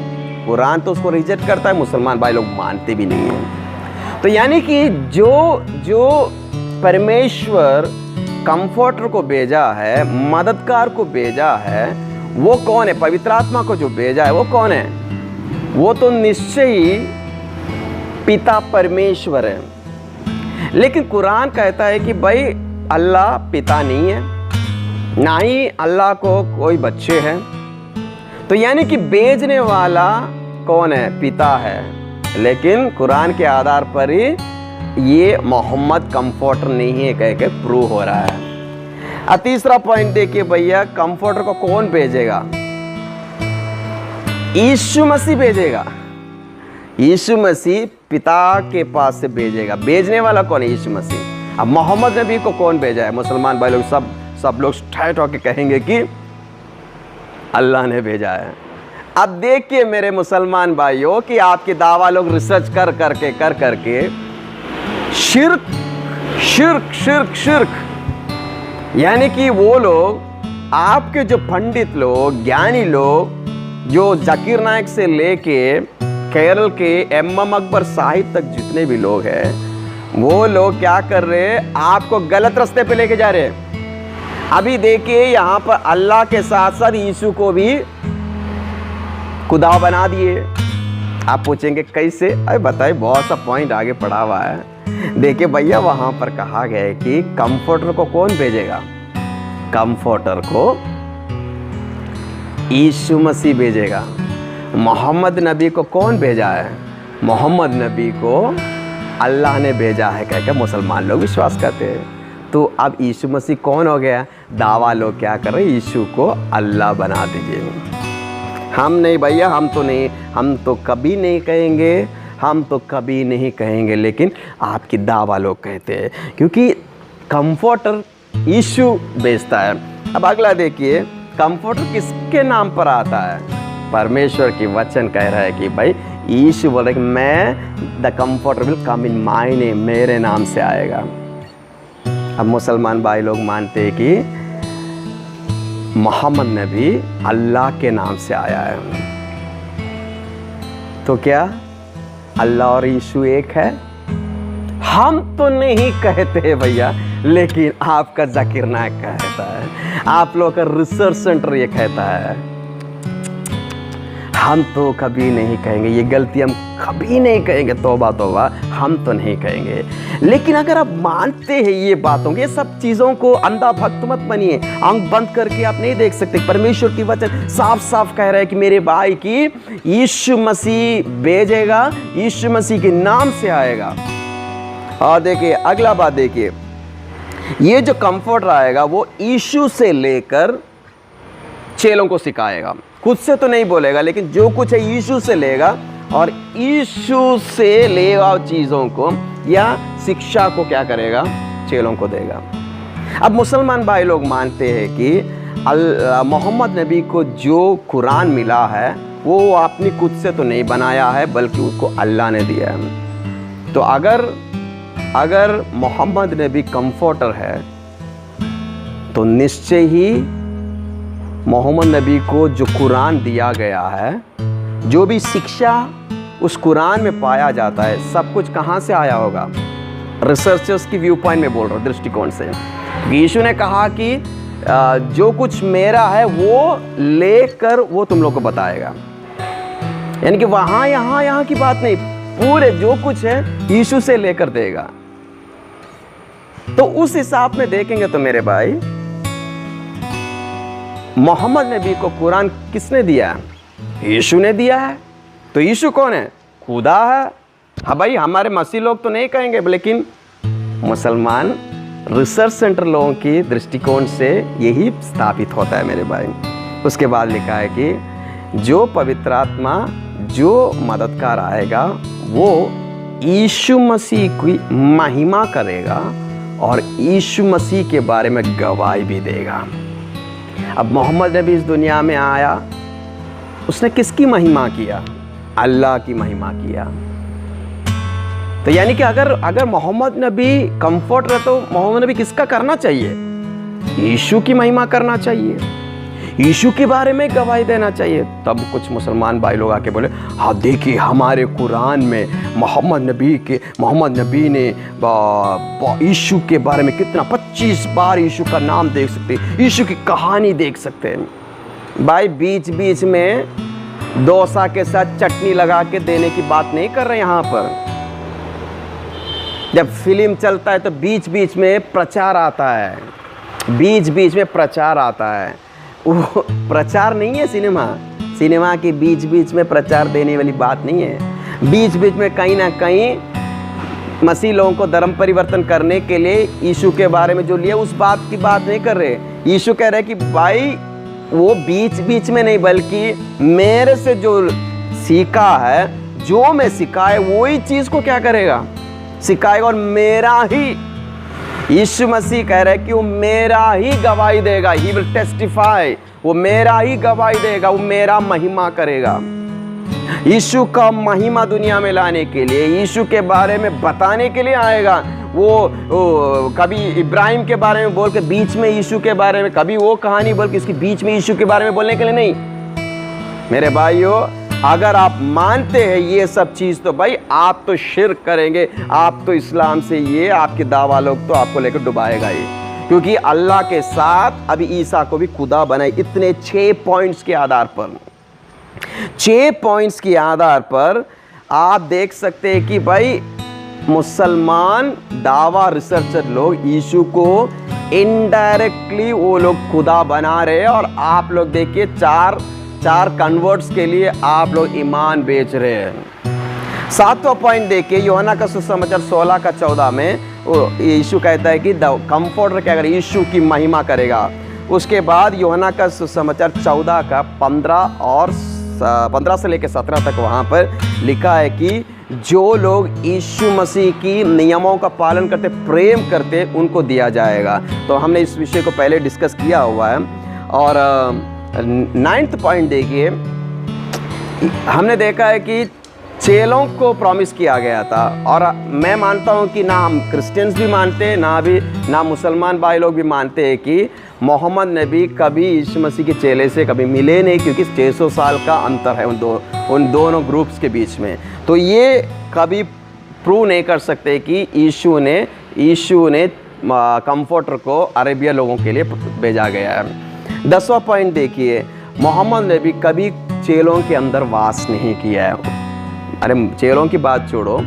कुरान तो उसको रिजेक्ट करता है, मुसलमान भाई लोग मानते भी नहीं हैं। तो यानी कि जो परमेश्वर कंफर्टर को भेजा है, मददगार को भेजा है, वो कौन है? पवित्र आत्मा को जो भेजा है वो कौन है? वो तो निश्चय ही पिता परमेश्वर है। लेकिन कुरान कहता है कि भाई अल्लाह पिता नहीं है, ना ही अल्लाह को कोई बच्चे हैं। तो यानी कि भेजने वाला कौन है? पिता है। लेकिन कुरान के आधार पर ही ये मोहम्मद कंफर्टर नहीं है कह के प्रूव हो रहा है। तीसरा पॉइंट देखिए भैया, कंफर्टर को कौन भेजेगा? यीशु मसीह भेजेगा। यीशु मसीह पिता के पास से भेजेगा। भेजने वाला कौन है? यीशु मसीह। अब मोहम्मद नबी को कौन भेजा है? मुसलमान भाई लोग सब लोग स्ट्राइट होकर कहेंगे कि अल्लाह ने भेजा है। अब देखिए मेरे मुसलमान भाइयों कि आपके दावा लोग रिसर्च कर करके शिर्क शिर्क शिर्क शिर्क, यानी कि वो लोग आपके जो पंडित लोग, ज्ञानी लोग, जो जाकिर नायक से लेके केरल के एम अकबर साहिब तक जितने भी लोग हैं, वो लोग क्या कर रहे हैं? आपको गलत रास्ते पे लेके जा रहे हैं। अभी देखिए यहाँ पर अल्लाह के साथ साथ यीशु को भी खुदा बना दिए। आप पूछेंगे कैसे? अरे बताइए, बहुत सा पॉइंट आगे पढ़ा हुआ है। देखिए भैया, वहां पर कहा गया है कि कंफर्टर को कौन भेजेगा? कंफर्टर को यीशु मसीह भेजेगा। मोहम्मद नबी को कौन भेजा है? मोहम्मद नबी को अल्लाह ने भेजा है कहकर मुसलमान लोग विश्वास करते हैं। तो अब यीशु मसीह कौन हो गया? दावा लोग क्या कर रहे हैं? यीशु को अल्लाह बना दीजिए। हम नहीं भैया, हम तो कभी नहीं कहेंगे, हम तो कभी नहीं कहेंगे। लेकिन आपकी दावा लोग कहते हैं, क्योंकि कंफर्टर यीशु भेजता है। अब अगला देखिए, कंफर्टर किसके नाम पर आता है? परमेश्वर की वचन कह रहा है कि भाई यीशु बोल रहे कि मैं the comforter will come in my name, मेरे नाम से आएगा। अब मुसलमान भाई लोग मानते हैं कि मोहम्मद नबी अल्लाह के नाम से आया है। तो क्या अल्लाह और यीशु एक है? हम तो नहीं कहते भैया, लेकिन आपका जाकिर नायक कहता है, आप लोग का रिसर्च सेंटर ये कहता है। हम तो कभी नहीं कहेंगे, ये गलती हम कभी नहीं कहेंगे, तौबा तौबा, हम तो नहीं कहेंगे। लेकिन अगर आप मानते हैं ये बातों, ये सब चीज़ों को, अंधा भक्त मत बनिए। आंख बंद करके आप नहीं देख सकते। परमेश्वर की वचन साफ साफ कह रहा है कि मेरे भाई की यीशु मसीह भेजेगा, यीशु मसीह के नाम से आएगा। और देखिए अगला बात, देखिए ये जो कंफर्टर आएगा वो यीशु से लेकर चेलों को सिखाएगा। खुद से तो नहीं बोलेगा, लेकिन जो कुछ है यीशु से लेगा और यीशु से लेगा चीज़ों को या शिक्षा को क्या करेगा? चेलों को देगा। अब मुसलमान भाई लोग मानते हैं कि मोहम्मद नबी को जो कुरान मिला है वो अपनी खुद से तो नहीं बनाया है, बल्कि उसको अल्लाह ने दिया है। तो अगर मोहम्मद नबी कंफर्टर है तो निश्चय ही मोहम्मद नबी को जो कुरान दिया गया है, जो भी शिक्षा उस कुरान में पाया जाता है, सब कुछ कहाँ से आया होगा? रिसर्चर्स की व्यू पॉइंट में बोल रहा हूँ, दृष्टिकोण से। यीशु ने कहा कि जो कुछ मेरा है वो लेकर वो तुम लोग को बताएगा। यानी कि वहाँ यहाँ की बात नहीं, पूरे जो कुछ है यीशु से लेकर देगा। तो उस हिसाब में देखेंगे तो मेरे भाई, मोहम्मद नबी को कुरान किसने दिया है? यीशु ने दिया है। तो यीशु कौन है? खुदा है। हाँ भाई, हमारे मसीह लोग तो नहीं कहेंगे, लेकिन मुसलमान रिसर्च सेंटर लोगों की दृष्टिकोण से यही स्थापित होता है मेरे भाई। उसके बाद लिखा है कि जो पवित्र आत्मा, जो मददगार आएगा, वो यीशु मसीह की महिमा करेगा और यीशु मसीह के बारे में गवाही भी देगा। अब मोहम्मद नबी इस दुनिया में आया, उसने किसकी महिमा किया? अल्लाह की महिमा किया। तो यानी कि अगर मोहम्मद नबी कंफर्टर है तो मोहम्मद नबी किसका करना चाहिए? यीशु की महिमा करना चाहिए, यीशु के बारे में गवाही देना चाहिए। तब कुछ मुसलमान भाई लोग आके बोले, हाँ देखिए हमारे कुरान में मोहम्मद नबी ने यीशु के बारे में कितना 25 बार यीशु का नाम देख सकते हैं, यीशु की कहानी देख सकते हैं। भाई बीच बीच में डोसा के साथ चटनी लगा के देने की बात नहीं कर रहे यहाँ पर। जब फिल्म चलता है तो बीच बीच में प्रचार आता है, बीच बीच में प्रचार आता है। वो प्रचार नहीं है सिनेमा के बीच बीच में प्रचार देने वाली बात नहीं है। बीच बीच में कहीं ना कहीं मसीह लोगों को धर्म परिवर्तन करने के लिए यीशु के बारे में जो लिया उस बात की बात नहीं कर रहे। यीशु कह रहे कि भाई वो बीच बीच में नहीं, बल्कि मेरे से जो सीखा है, जो मैं सिखाए वही चीज़ को क्या करेगा, सिखाएगा। और मेरा ही, यीशु मसीह कह रहे हैं कि वो मेरा ही गवाही देगा, ही विल टेस्टिफाई, वो मेरा ही गवाही देगा, वो मेरा महिमा करेगा। यीशु का महिमा दुनिया में लाने के लिए, यीशु के बारे में बताने के लिए आएगा। वो कभी इब्राहिम के बारे में बोल के बीच में यीशु के बारे में, कभी वो कहानी बोल के इसके बीच में यीशु के बारे में बोलने के लिए नहीं। मेरे भाइयों, अगर आप मानते हैं ये सब चीज़ तो भाई आप तो शिर्क करेंगे, आप तो इस्लाम से, ये आपके दावा लोग तो आपको लेकर डुबाएगा ही। क्योंकि अल्लाह के साथ अभी ईसा को भी खुदा बनाए। इतने 6 पॉइंट्स के आधार पर, 6 पॉइंट्स के आधार पर आप देख सकते हैं कि भाई मुसलमान दावा रिसर्चर लोग यीशु को इनडायरेक्टली वो लोग खुदा बना रहे हैं। और आप लोग देखिए चार कन्वर्ट्स के लिए आप लोग ईमान बेच रहे हैं। 7वां पॉइंट देखिए, यूहन्ना का सुसमाचार 16 का 14 में यीशु कहता है कि कंफर्टर क्या करेगा, यीशु की महिमा करेगा। उसके बाद यूहन्ना का सुसमाचार 14 का 15 से लेकर 17 तक वहाँ पर लिखा है कि जो लोग यीशु मसीह की नियमों का पालन करते, प्रेम करते, उनको दिया जाएगा। तो हमने इस विषय को पहले डिस्कस किया हुआ है। और 9th पॉइंट देखिए, हमने देखा है कि चेलों को प्रॉमिस किया गया था। और मैं मानता हूं कि ना हम क्रिश्चियंस भी मानते हैं, ना मुसलमान भाई लोग भी मानते हैं कि मोहम्मद नबी कभी यीशु मसीह के चेले से कभी मिले नहीं, क्योंकि 600 साल का अंतर है उन दोनों ग्रुप्स के बीच में। तो ये कभी प्रूव नहीं कर सकते कि यीशु ने कंफर्टर को अरेबिया लोगों के लिए भेजा गया है। 10वां पॉइंट देखिए, मोहम्मद नबी कभी चेलों के अंदर वास नहीं किया है। अरे चेलों की बात छोड़ो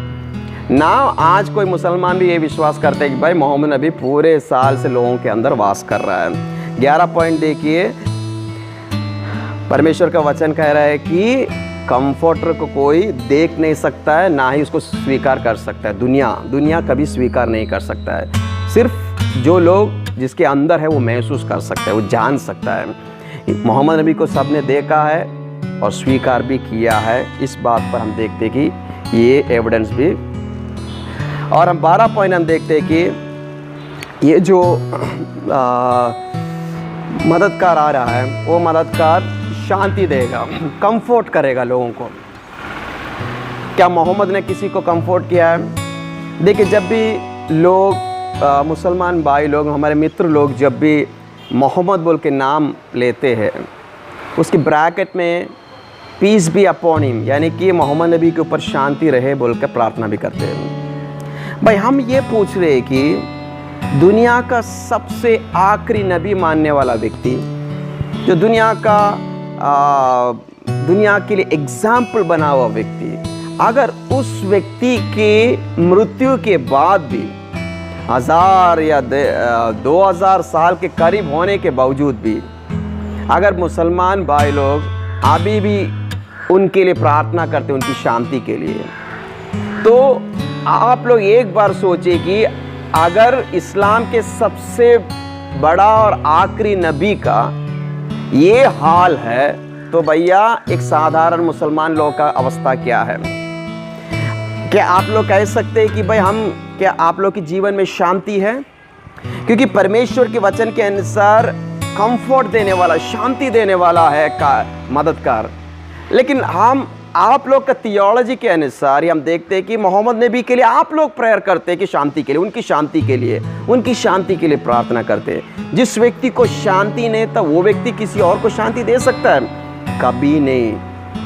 ना, आज कोई मुसलमान भी ये विश्वास करते हैं कि भाई मोहम्मद नबी पूरे साल से लोगों के अंदर वास कर रहा है। 11 पॉइंट देखिए, परमेश्वर का वचन कह रहा है कि कंफर्टर को कोई देख नहीं सकता है, ना ही उसको स्वीकार कर सकता है। दुनिया कभी स्वीकार नहीं कर सकता है। सिर्फ जो लोग जिसके अंदर है वो महसूस कर सकता है, वो जान सकता है। मोहम्मद नबी को सबने देखा है और स्वीकार भी किया है। इस बात पर हम देखते हैं कि ये एविडेंस भी। और हम 12 पॉइंट हम देखते हैं कि ये जो मददगार आ रहा है, वो मददगार शांति देगा, कंफर्ट करेगा लोगों को। क्या मोहम्मद ने किसी को कंफर्ट किया है? देखिए, जब भी लोग मुसलमान भाई लोग, हमारे मित्र लोग जब भी मोहम्मद बोल के नाम लेते हैं, उसकी ब्रैकेट में पीस बी अपॉन हिम, यानी कि मोहम्मद नबी के ऊपर शांति रहे बोल कर प्रार्थना भी करते हैं। भाई हम ये पूछ रहे हैं कि दुनिया का सबसे आखिरी नबी मानने वाला व्यक्ति, जो दुनिया के लिए एग्जाम्पल बना हुआ व्यक्ति, अगर उस व्यक्ति के मृत्यु के बाद भी 1000 या 2000 साल के करीब होने के बावजूद भी अगर मुसलमान भाई लोग अभी भी उनके लिए प्रार्थना करते, उनकी शांति के लिए, तो आप लोग एक बार सोचिए कि अगर इस्लाम के सबसे बड़ा और आखिरी नबी का ये हाल है, तो भैया एक साधारण मुसलमान लोग का अवस्था क्या है? क्या आप लोग कह सकते हैं कि भाई क्या आप लोग के जीवन में शांति है? क्योंकि परमेश्वर के वचन के अनुसार कंफर्ट देने वाला, शांति देने वाला है का मददगार। लेकिन हम आप लोग का थियोलॉजी के अनुसार हम देखते हैं कि मोहम्मद नबी के लिए आप लोग प्रेयर करते हैं कि शांति के लिए, उनकी शांति के लिए, उनकी शांति के लिए प्रार्थना करते हैं। जिस व्यक्ति को शांति नहीं था वो व्यक्ति किसी और को शांति दे सकता है? कभी नहीं।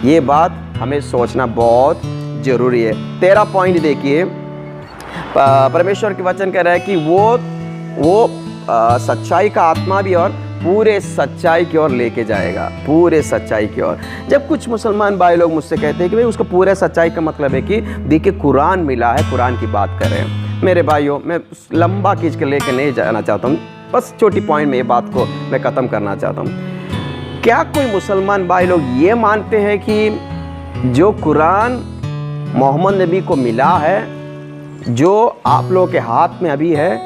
ये बात हमें सोचना बहुत जरूरी है। 13 पॉइंट देखिए, परमेश्वर के वचन कह रहा है कि वो सच्चाई का आत्मा भी और पूरे सच्चाई की ओर लेके जाएगा, पूरे सच्चाई की ओर। जब कुछ मुसलमान भाई लोग मुझसे कहते हैं कि भाई उसको पूरे सच्चाई का मतलब है कि देखिए कुरान मिला है, कुरान की बात कर रहे हैं। मेरे भाइयों, मैं लंबा खींच के लेके नहीं जाना चाहता हूँ, बस छोटी पॉइंट में ये बात को मैं ख़त्म करना चाहता हूँ। क्या कोई मुसलमान भाई लोग ये मानते हैं कि जो कुरान मोहम्मद नबी को मिला है, जो आप लोगों के हाथ में अभी है,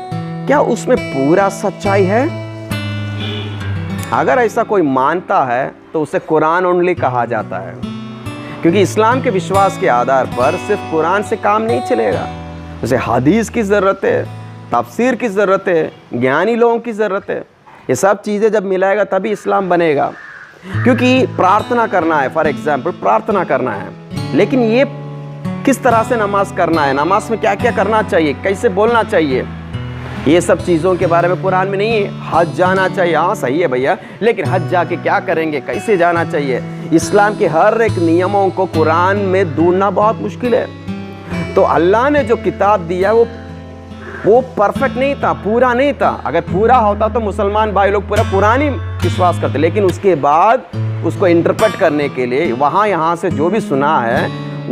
क्या उसमें पूरा सच्चाई है? अगर ऐसा कोई मानता है तो उसे कुरान ओनली कहा जाता है, क्योंकि इस्लाम के विश्वास के आधार पर सिर्फ कुरान से काम नहीं चलेगा। उसे हदीस की ज़रूरत है, तफसीर की ज़रूरत है, ज्ञानी लोगों की ज़रूरत है। ये सब चीज़ें जब मिलाएगा तभी इस्लाम बनेगा। क्योंकि प्रार्थना करना है, फॉर एग्जाम्पल प्रार्थना करना है, लेकिन ये किस तरह से नमाज करना है, नमाज में क्या क्या करना चाहिए, कैसे बोलना चाहिए, ये सब चीज़ों के बारे में कुरान में नहीं है। हज जाना चाहिए, हाँ सही है भैया, लेकिन हज जाके क्या करेंगे, कैसे जाना चाहिए, इस्लाम के हर एक नियमों को कुरान में ढूंढना बहुत मुश्किल है। तो अल्लाह ने जो किताब दिया वो परफेक्ट नहीं था, पूरा नहीं था। अगर पूरा होता तो मुसलमान भाई लोग पूरा कुरान ही विश्वास करते, लेकिन उसके बाद उसको इंटरप्रेट करने के लिए वहाँ यहाँ से जो भी सुना है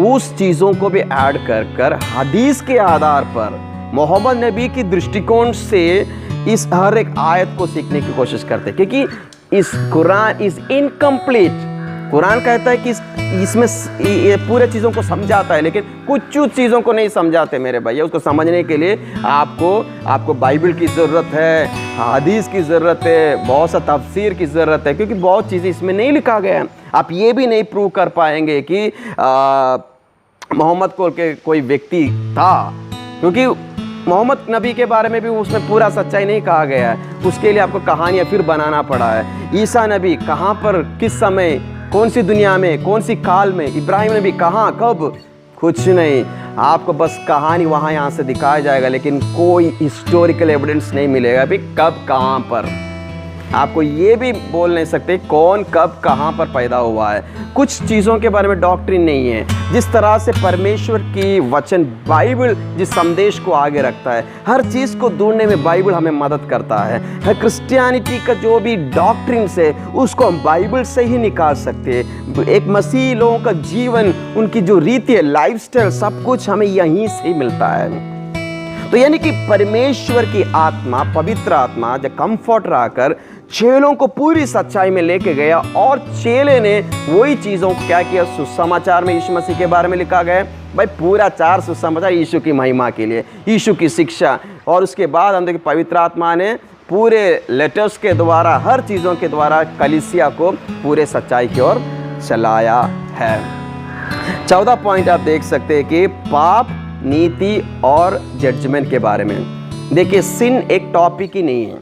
उस चीज़ों को भी ऐड कर हदीस के आधार पर मोहम्मद नबी की दृष्टिकोण से इस हर एक आयत को सीखने की कोशिश करते हैं। क्योंकि इस कुरान इज इनकम्प्लीट। कुरान कहता है कि इसमें ये पूरे चीज़ों को समझाता है, लेकिन कुछ चीज़ों को नहीं समझाते मेरे भैया। उसको समझने के लिए आपको बाइबल की ज़रूरत है, हदीस की ज़रूरत है, बहुत सा तफसीर की ज़रूरत है, क्योंकि बहुत चीज़ें इसमें नहीं लिखा गया है। आप ये भी नहीं प्रूव कर पाएंगे कि मोहम्मद को के कोई व्यक्ति था, क्योंकि मोहम्मद नबी के बारे में भी उसमें पूरा सच्चाई नहीं कहा गया है। उसके लिए आपको कहानियाँ फिर बनाना पड़ा है। ईसा नबी कहाँ पर, किस समय, कौन सी दुनिया में, कौन सी काल में, इब्राहिम नबी कहाँ, कब, कुछ नहीं। आपको बस कहानी वहाँ यहाँ से दिखाया जाएगा, लेकिन कोई हिस्टोरिकल एविडेंस नहीं मिलेगा भी कब कहाँ पर। आपको ये भी बोल नहीं सकते कौन कब कहाँ पर पैदा हुआ है। कुछ चीज़ों के बारे में डॉक्ट्रिन नहीं है। जिस तरह से परमेश्वर की वचन बाइबल जिस संदेश को आगे रखता है, हर चीज़ को ढूंढने में बाइबल हमें मदद करता है। क्रिश्चियनिटी का जो भी डॉक्ट्रिन है उसको हम बाइबल से ही निकाल सकते हैं। एक मसीही लोगों का जीवन, उनकी जो रीति है, लाइफस्टाइल, सब कुछ हमें यहीं से ही मिलता है। तो यानी कि परमेश्वर की आत्मा, पवित्र आत्मा जब कंफर्ट रहकर चेलों को पूरी सच्चाई में लेके गया, और चेले ने वही चीज़ों को क्या किया। सुसमाचार में यीशु मसीह के बारे में लिखा गया भाई, पूरा 4 सुसमाचार यीशु की महिमा के लिए, यीशु की शिक्षा। और उसके बाद हम देखिए पवित्र आत्मा ने पूरे लेटर्स के द्वारा, हर चीज़ों के द्वारा कलीसिया को पूरे सच्चाई की ओर चलाया है। 14 पॉइंट आप देख सकते हैं कि पाप, नीति और जजमेंट के बारे में। देखिए सिन एक टॉपिक ही नहीं है,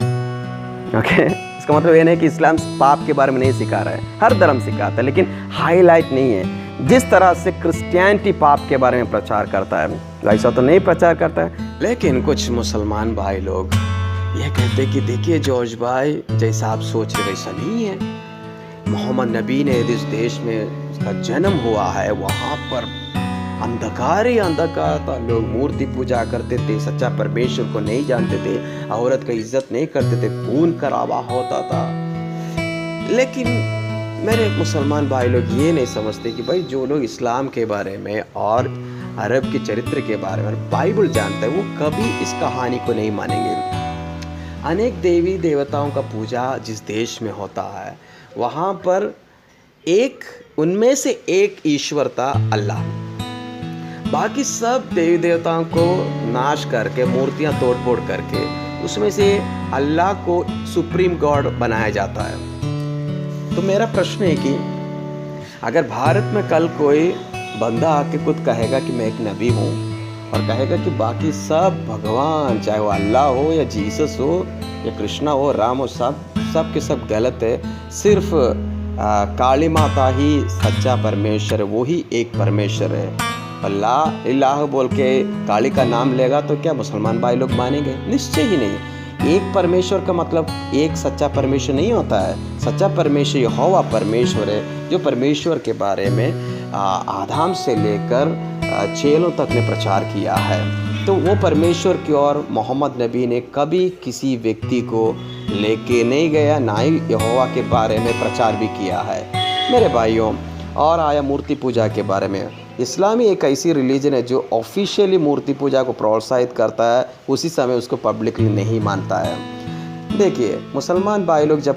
ओके। इसका मतलब ये नहीं कि इस्लाम पाप के बारे में नहीं सिखा रहा है, हर धर्म सिखाता है, लेकिन हाईलाइट नहीं है। जिस तरह से क्रिश्चियनिटी पाप के बारे में प्रचार करता है, ऐसा तो नहीं प्रचार करता है। लेकिन कुछ मुसलमान भाई लोग ये कहते हैं कि देखिए जॉर्ज भाई, जैसा आप सोच रहे वैसा नहीं है। मोहम्मद नबी ने जिस देश में उसका जन्म हुआ है, वहाँ पर अंधकार ही अंधकार था। लोग मूर्ति पूजा करते थे, सच्चा परमेश्वर को नहीं जानते थे, औरत का इज्जत नहीं करते थे, खून करावा होता था। लेकिन मेरे मुसलमान भाई लोग ये नहीं समझते कि भाई जो लोग इस्लाम के बारे में और अरब के चरित्र के बारे में बाइबल जानते हैं, वो कभी इस कहानी को नहीं मानेंगे। अनेक देवी देवताओं का पूजा जिस देश में होता है, वहाँ पर उनमें से एक ईश्वर था, अल्लाह। बाकी सब देवी देवताओं को नाश करके, मूर्तियां तोड़ फोड़ करके, उसमें से अल्लाह को सुप्रीम गॉड बनाया जाता है। तो मेरा प्रश्न है कि अगर भारत में कल कोई बंदा आके खुद कहेगा कि मैं एक नबी हूँ, और कहेगा कि बाकी सब भगवान, चाहे वो अल्लाह हो या जीसस हो या कृष्णा हो, राम हो, सब के सब गलत है, सिर्फ काली माता ही सच्चा परमेश्वर है, वो ही एक परमेश्वर है। अल्लाह इलाह बोल के काली का नाम लेगा तो क्या मुसलमान भाई लोग मानेंगे? निश्चय ही नहीं। एक परमेश्वर का मतलब एक सच्चा परमेश्वर नहीं होता है। सच्चा परमेश्वर यहोवा परमेश्वर है, जो परमेश्वर के बारे में आदम से लेकर चेलों तक ने प्रचार किया है। तो वो परमेश्वर की ओर मोहम्मद नबी ने कभी किसी व्यक्ति को लेके नहीं गया, ना ही यहोवा के बारे में प्रचार भी किया है मेरे भाइयों। और आया मूर्ति पूजा के बारे में। इस्लामी एक ऐसी रिलीजन है जो ऑफिशियली मूर्ति पूजा को प्रोत्साहित करता है, उसी समय उसको पब्लिकली नहीं मानता है। देखिए, मुसलमान भाई लोग जब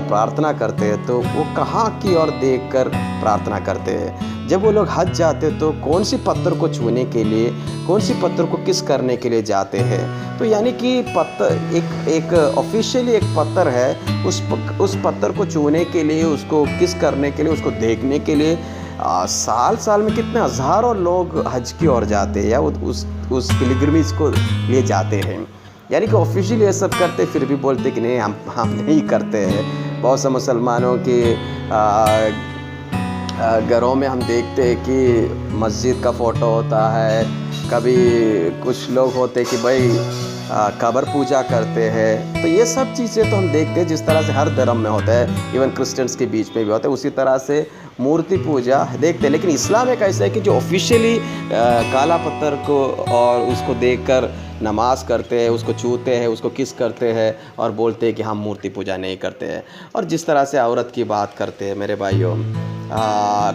प्रार्थना करते हैं तो वो कहाँ की ओर देखकर प्रार्थना करते हैं? जब वो लोग हज जाते हैं तो कौन सी पत्थर को छूने के लिए, कौन सी पत्थर को किस करने के लिए जाते हैं? तो यानी कि पत्थर एक ऑफिशियली एक पत्थर है, उस पत्थर को छूने के लिए, उसको किस करने के लिए, उसको देखने के लिए साल साल में कितने हज़ारों लोग हज की ओर जाते हैं या उस पिलग्रिमेज को लिए जाते हैं। यानी कि ऑफिशियली ये सब करते, फिर भी बोलते कि नहीं हम नहीं करते हैं। बहुत से मुसलमानों के घरों में हम देखते हैं कि मस्जिद का फ़ोटो होता है, कभी कुछ लोग होते कि भाई कब्र पूजा करते हैं। तो ये सब चीज़ें तो हम देखते हैं जिस तरह से हर धर्म में होता है, इवन क्रिश्चियंस के बीच में भी होता है, उसी तरह से मूर्ति पूजा देखते हैं। लेकिन इस्लाम एक ऐसा है कि जो ऑफिशियली काला पत्थर को और उसको देखकर नमाज करते हैं, उसको छूते हैं, उसको किस करते हैं और बोलते हैं कि हम मूर्ति पूजा नहीं करते हैं। और जिस तरह से औरत की बात करते हैं मेरे भाइयों,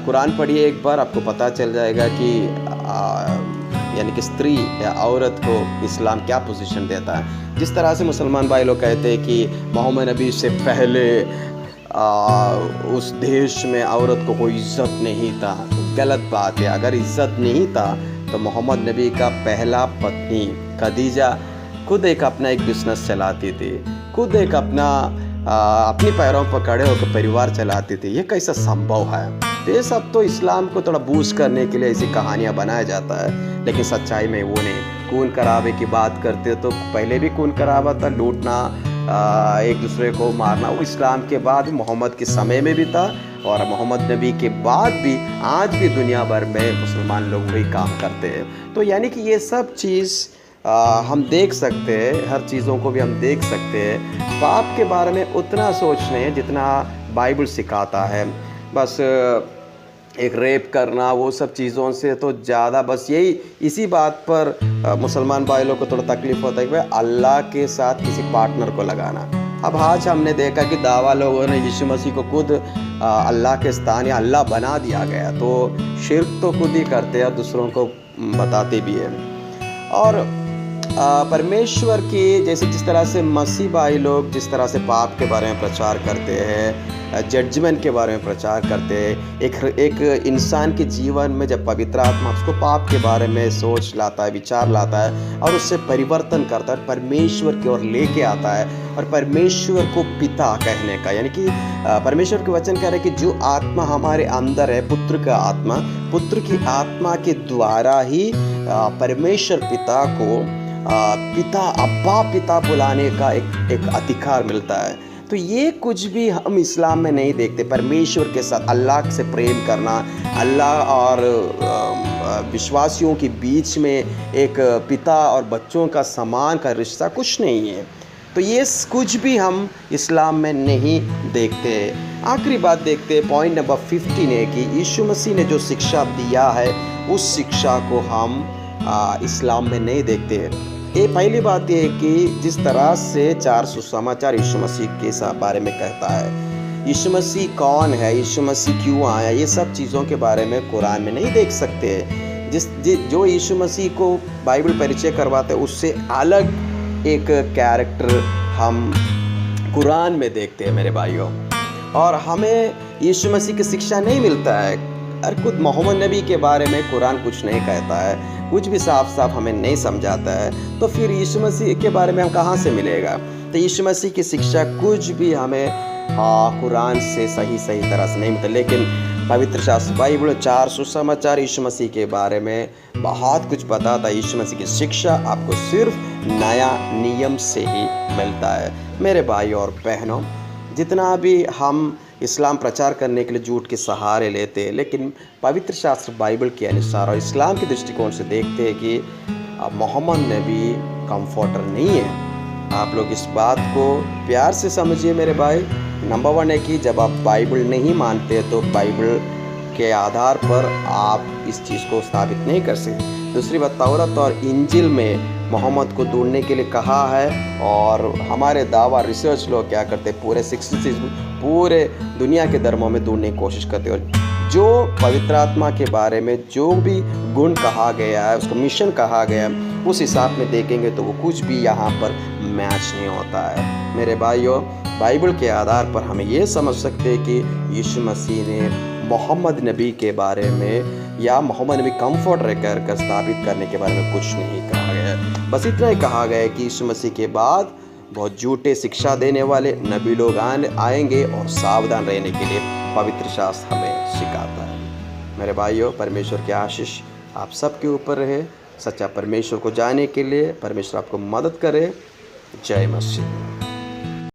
कुरान पढ़िए एक बार, आपको पता चल जाएगा कि यानी कि स्त्री या औरत को इस्लाम क्या पोजीशन देता है। जिस तरह से मुसलमान भाई लोग कहते हैं कि मोहम्मद नबी से पहले उस देश में औरत को कोई इज़्ज़त नहीं था, गलत बात है। अगर इज़्ज़त नहीं था तो मोहम्मद नबी का पहला पत्नी खदीजा खुद एक अपना एक बिज़नेस चलाती थी, खुद एक अपनी पैरों पर खड़े होकर परिवार चलाती थी। ये कैसा संभव है? ये सब तो इस्लाम को थोड़ा बूस्ट करने के लिए ऐसी कहानियाँ बनाया जाता है, लेकिन सच्चाई में वो नहीं। खून खराबे की बात करते तो पहले भी खून खराबा था, लूटना, एक दूसरे को मारना, वो इस्लाम के बाद मोहम्मद के समय में भी था और मोहम्मद नबी के बाद भी आज भी दुनिया भर में मुसलमान लोग वही काम करते हैं। तो यानी कि ये सब चीज़ हम देख सकते हैं, हर चीज़ों को भी हम देख सकते हैं। पाप के बारे में उतना सोचने हैं जितना बाइबल सिखाता है। बस एक रेप करना, वो सब चीज़ों से तो ज़्यादा बस यही इसी बात पर मुसलमान भाई लोग को थोड़ा तकलीफ़ होता है कि भाई अल्लाह के साथ किसी पार्टनर को लगाना। अब आज हमने देखा कि दावा लोगों ने यीशु मसीह को खुद अल्लाह के स्थान या अल्लाह बना दिया गया, तो शिर्क तो खुद ही करते हैं, दूसरों को बताते भी हैं। और परमेश्वर की जिस तरह से मसीह भाई लोग जिस तरह से पाप के बारे में प्रचार करते हैं, जजमेंट के बारे में प्रचार करते हैं, एक इंसान के जीवन में जब पवित्र आत्मा उसको पाप के बारे में सोच लाता है, विचार लाता है और उससे परिवर्तन करता है, परमेश्वर की ओर लेके आता है और परमेश्वर को पिता कहने का, यानी कि परमेश्वर के वचन कह रहे हैं कि जो आत्मा हमारे अंदर है, पुत्र का आत्मा, पुत्र की आत्मा के द्वारा ही परमेश्वर पिता को पिता अब्बा पिता बुलाने का एक अधिकार मिलता है। तो ये कुछ भी हम इस्लाम में नहीं देखते। परमेश्वर के साथ अल्लाह से प्रेम करना, अल्लाह और विश्वासियों के बीच में एक पिता और बच्चों का समान का रिश्ता कुछ नहीं है। तो ये कुछ भी हम इस्लाम में नहीं देखते। आखिरी बात देखते हैं, पॉइंट नंबर 15 है कि यीशु मसीह ने जो शिक्षा दिया है उस शिक्षा को हम इस्लाम में नहीं देखते। ये पहली बात यह है कि जिस तरह से 4 सुसमाचार यीशु मसीह के बारे में कहता है, यीशु मसीह कौन है, यीशु मसीह क्यों आया, ये सब चीज़ों के बारे में कुरान में नहीं देख सकते। जो यीशु मसीह को बाइबल परिचय करवाते हैं उससे अलग एक कैरेक्टर हम कुरान में देखते हैं मेरे भाइयों। और हमें यीशु मसीह की शिक्षा नहीं मिलता है, और खुद मोहम्मद नबी के बारे में कुरान कुछ नहीं कहता है, कुछ भी साफ साफ हमें नहीं समझाता है। तो फिर यीशु मसीह के बारे में हम कहाँ से मिलेगा? तो यीशु मसीह की शिक्षा कुछ भी हमें कुरान से सही तरह से नहीं मिलता। लेकिन पवित्र शास्त्र बाइबल 4 सुसमाचार यीशु मसीह के बारे में बहुत कुछ बताता है। यीशु मसीह की शिक्षा आपको सिर्फ नया नियम से ही मिलता है। मेरे भाई और बहनों, जितना भी हम इस्लाम प्रचार करने के लिए झूठ के सहारे लेते हैं, लेकिन पवित्र शास्त्र बाइबल के अनुसार और इस्लाम के दृष्टिकोण से देखते हैं कि मोहम्मद नबी कंफर्टर नहीं है। आप लोग इस बात को प्यार से समझिए मेरे भाई। नंबर 1 है कि जब आप बाइबल नहीं मानते तो बाइबल के आधार पर आप इस चीज़ को स्थापित नहीं कर सकते। दूसरी बात, तौरात और इंजिल में मोहम्मद को ढूंढने के लिए कहा है, और हमारे दावा रिसर्च लोग क्या करते हैं, पूरे 66 पूरे दुनिया के धर्मों में ढूंढने की कोशिश करते हैं, और जो पवित्र आत्मा के बारे में जो भी गुण कहा गया है, उसको मिशन कहा गया है, उस हिसाब में देखेंगे तो वो कुछ भी यहाँ पर मैच नहीं होता है। मेरे भाइयों, बाइबल के आधार पर हम ये समझ सकते हैं कि यीशु मसीह ने मोहम्मद नबी के बारे में या मोहम्मद नबी कंफर्टर कर स्थापित करने के बारे में कुछ नहीं कहा गया है। बस इतना ही कहा गया है कि यीशु मसीह के बाद बहुत झूठे शिक्षा देने वाले नबी लोग आएंगे, और सावधान रहने के लिए पवित्र शास्त्र हमें सिखाता है। मेरे भाइयों, परमेश्वर की आशीष आप सबके ऊपर रहे। सच्चा परमेश्वर को जानने के लिए परमेश्वर आपको मदद करे। जय मसीह।